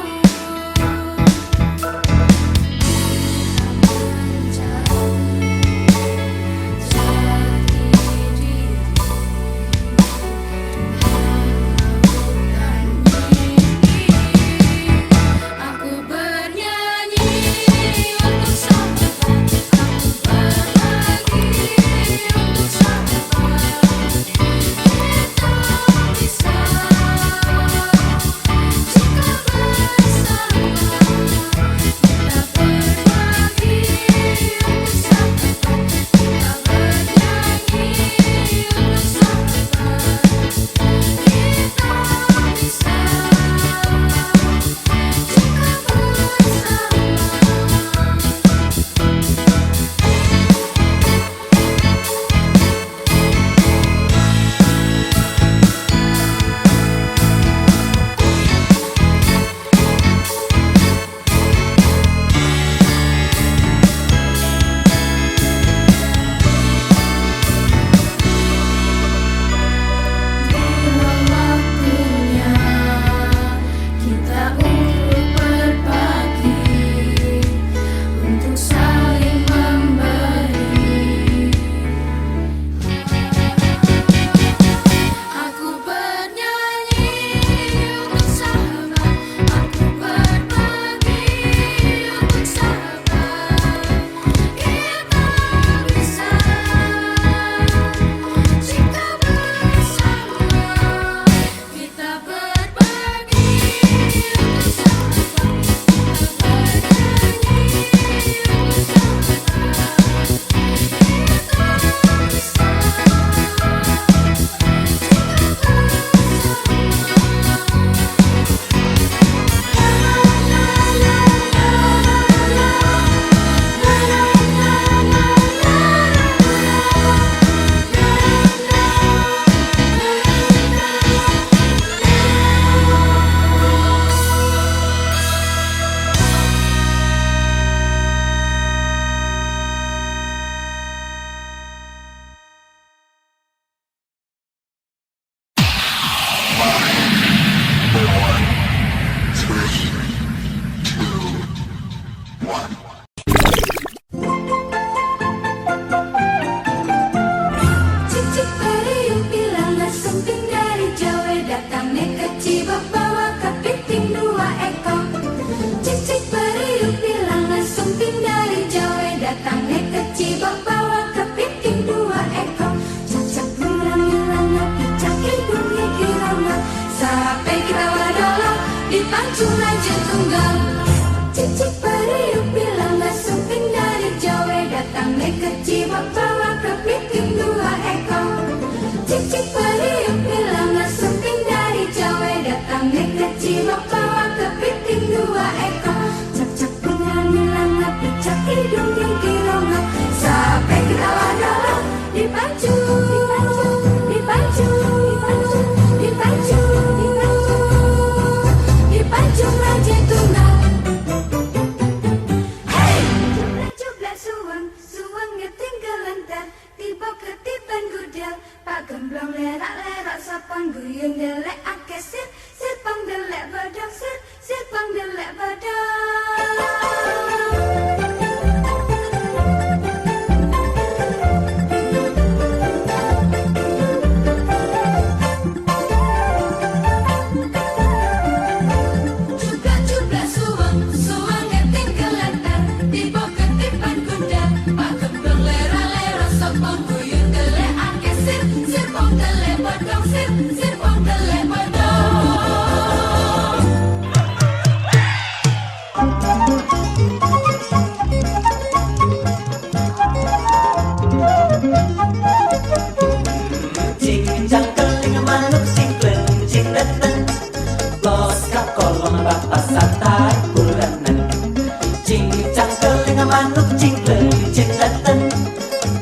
[SPEAKER 17] manuk cingkleng cenggatan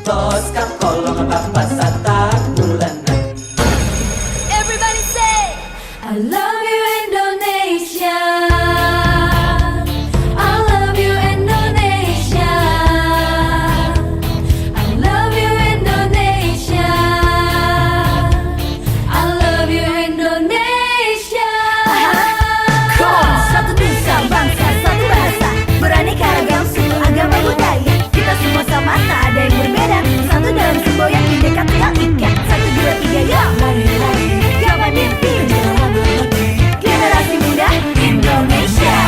[SPEAKER 17] tos kang kolong bapak satak bulanan.
[SPEAKER 16] Everybody say, I love you Indonesia. I love you Indonesia. I love you Indonesia. I love you Indonesia.
[SPEAKER 18] Come on, satu nusa bangsa, satu bahasa, beraneka ragam suku agama budaya. Kita semua sama, tak ada yang berbeda. Satu dalam semboyan bineka tunggal ika. 1, 2, 3, ya mari lari, gapai mimpi menjelang berbagi. Generasi muda Indonesia.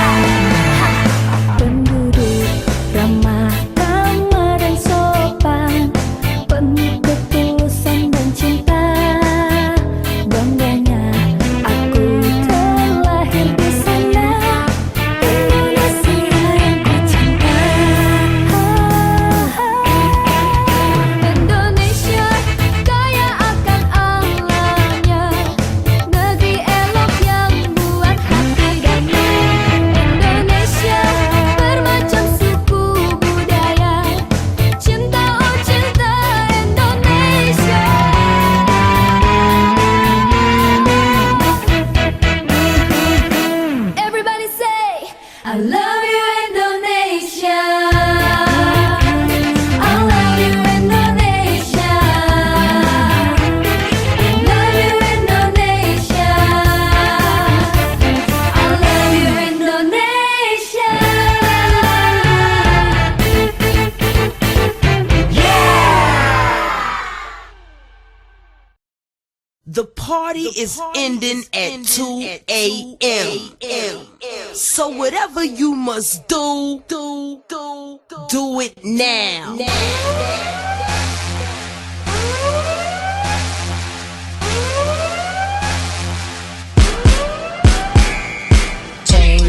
[SPEAKER 16] Penduduk ramah tamah dan sopan, penuh ketulusan dan cinta. Bangganya aku terlahir di sana, Indonesia yang ku cinta. Indonesia kaya akan alamnya, negeri elok yang buat hati damai. Indonesia bermacam suku budaya, cinta oh cinta Indonesia. Everybody say, I love you Indonesia. I love you Indonesia. I love you Indonesia. I love you Indonesia.
[SPEAKER 17] The party is ending at 2 a.m. So whatever you must do it now.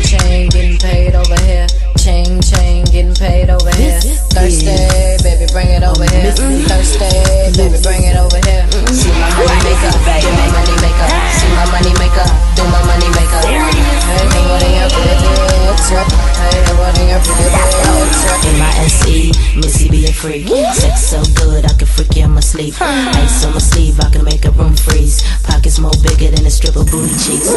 [SPEAKER 19] Chain, getting paid over here. Chain, getting paid over here. Thursday, baby, bring it over here. Thursday, baby, bring it over here. See my money maker, do my money maker. See my money maker, do my money maker. Hey, what in your pretty lips? Hey, what in your pretty lips?
[SPEAKER 17] M-I-S-E, Missy being freak. Sex so good I can freak you in my sleep. Ice on my sleeve, I can make a room freeze. Pockets more bigger than a strip of booty cheeks.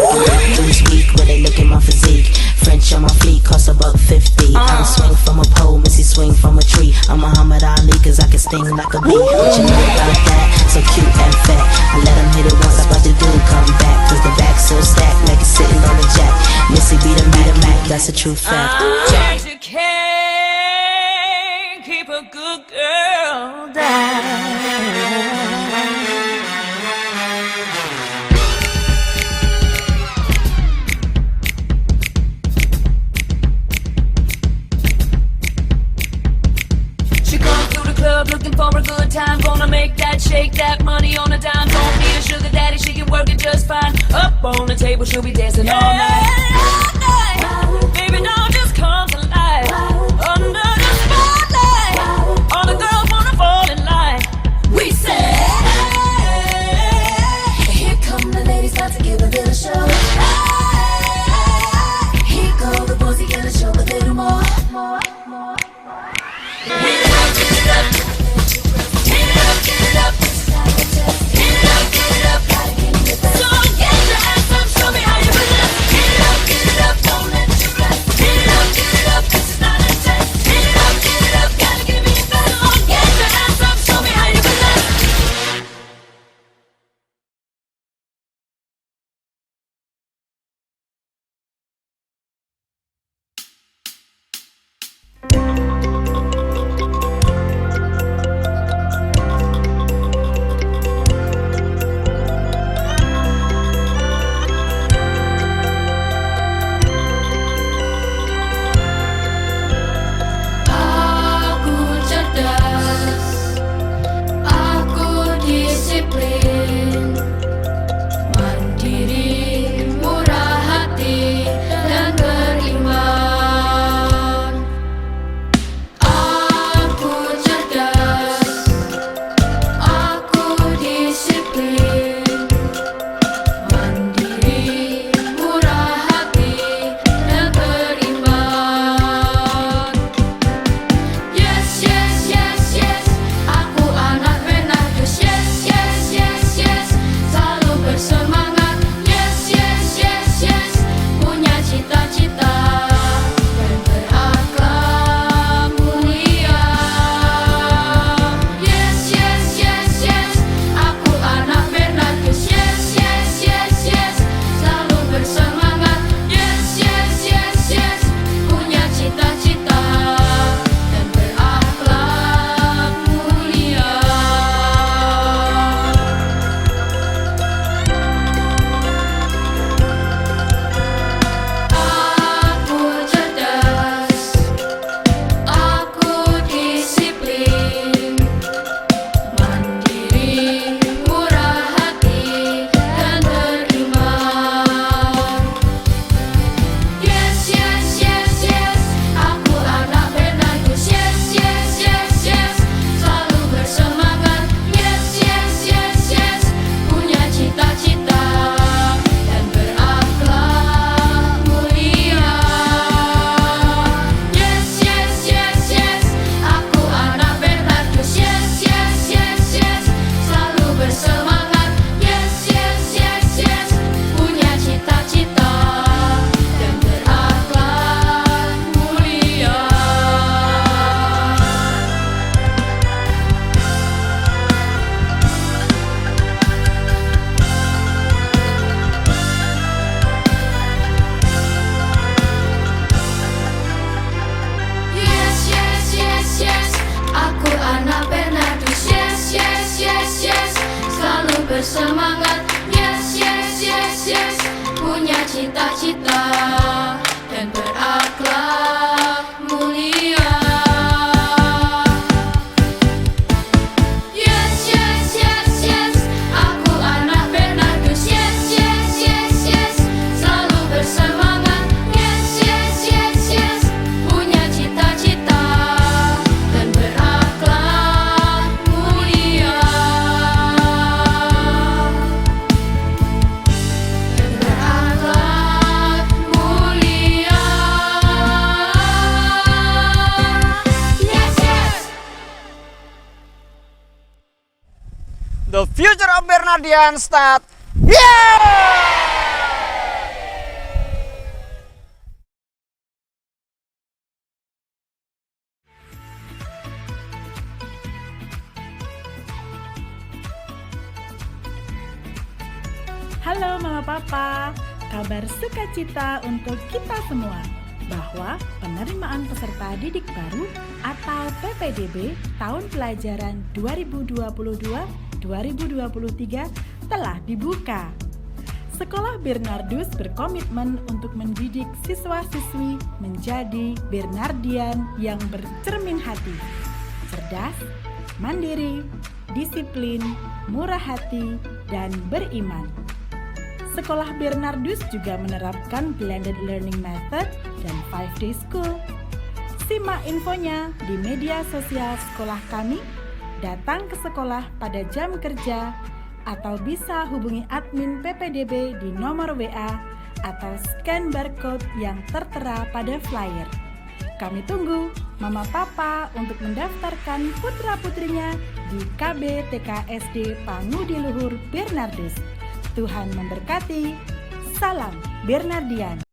[SPEAKER 17] Lose week when they look at my physique. French on my feet cost $1.50. I don't swing from a pole, Missy swing from a tree. I'm Muhammad Ali cause I can sting like a bee. What you know about that? So cute and fat. I let him hit it once, I about to do come back. Cause the back so stacked like it's sitting on the jack. Missy beat a Mac, that's a true fact. Jack.
[SPEAKER 16] You can't keep a good girl down. She comes through the club looking for a good time. Gonna make that, shake that money on a dime. Don't need a sugar daddy, she can work it just fine. Up on the table, she'll be dancing all night. Baby, don't just come to life. Under the spotlight, all the girls wanna fall in line. We say, hey, here come the ladies, about to give a little show. Here go the boys, he gonna show a little more. So get your ass up, show me how you put it up. Get it up, don't let bersemangat. Yes, yes, yes, yes, punya cita-cita dan berakhlak mulia. Yes, yes, yes, yes, aku anak Bernardus. Yes, yes, yes, yes, selalu bersemangat. Yes, yes, yes, yes, punya cita-cita dan berakhlak mulia. Dan berakhlak mulia. Yes, yes.
[SPEAKER 20] The future of Bernardian start.
[SPEAKER 21] Halo Mama Papa, kabar sukacita untuk kita semua bahwa penerimaan peserta didik baru atau PPDB tahun pelajaran 2022-2023 telah dibuka. Sekolah Bernardus berkomitmen untuk mendidik siswa-siswi menjadi Bernardian yang bercermin hati, cerdas, mandiri, disiplin, murah hati, dan beriman. Sekolah Bernardus juga menerapkan blended learning method dan 5-day school. Simak infonya di media sosial sekolah kami, datang ke sekolah pada jam kerja, atau bisa hubungi admin PPDB di nomor WA atau scan barcode yang tertera pada flyer. Kami tunggu Mama Papa untuk mendaftarkan putra-putrinya di KB TK SD Pangudi Luhur Bernardus. Tuhan memberkati. Salam Bernardian.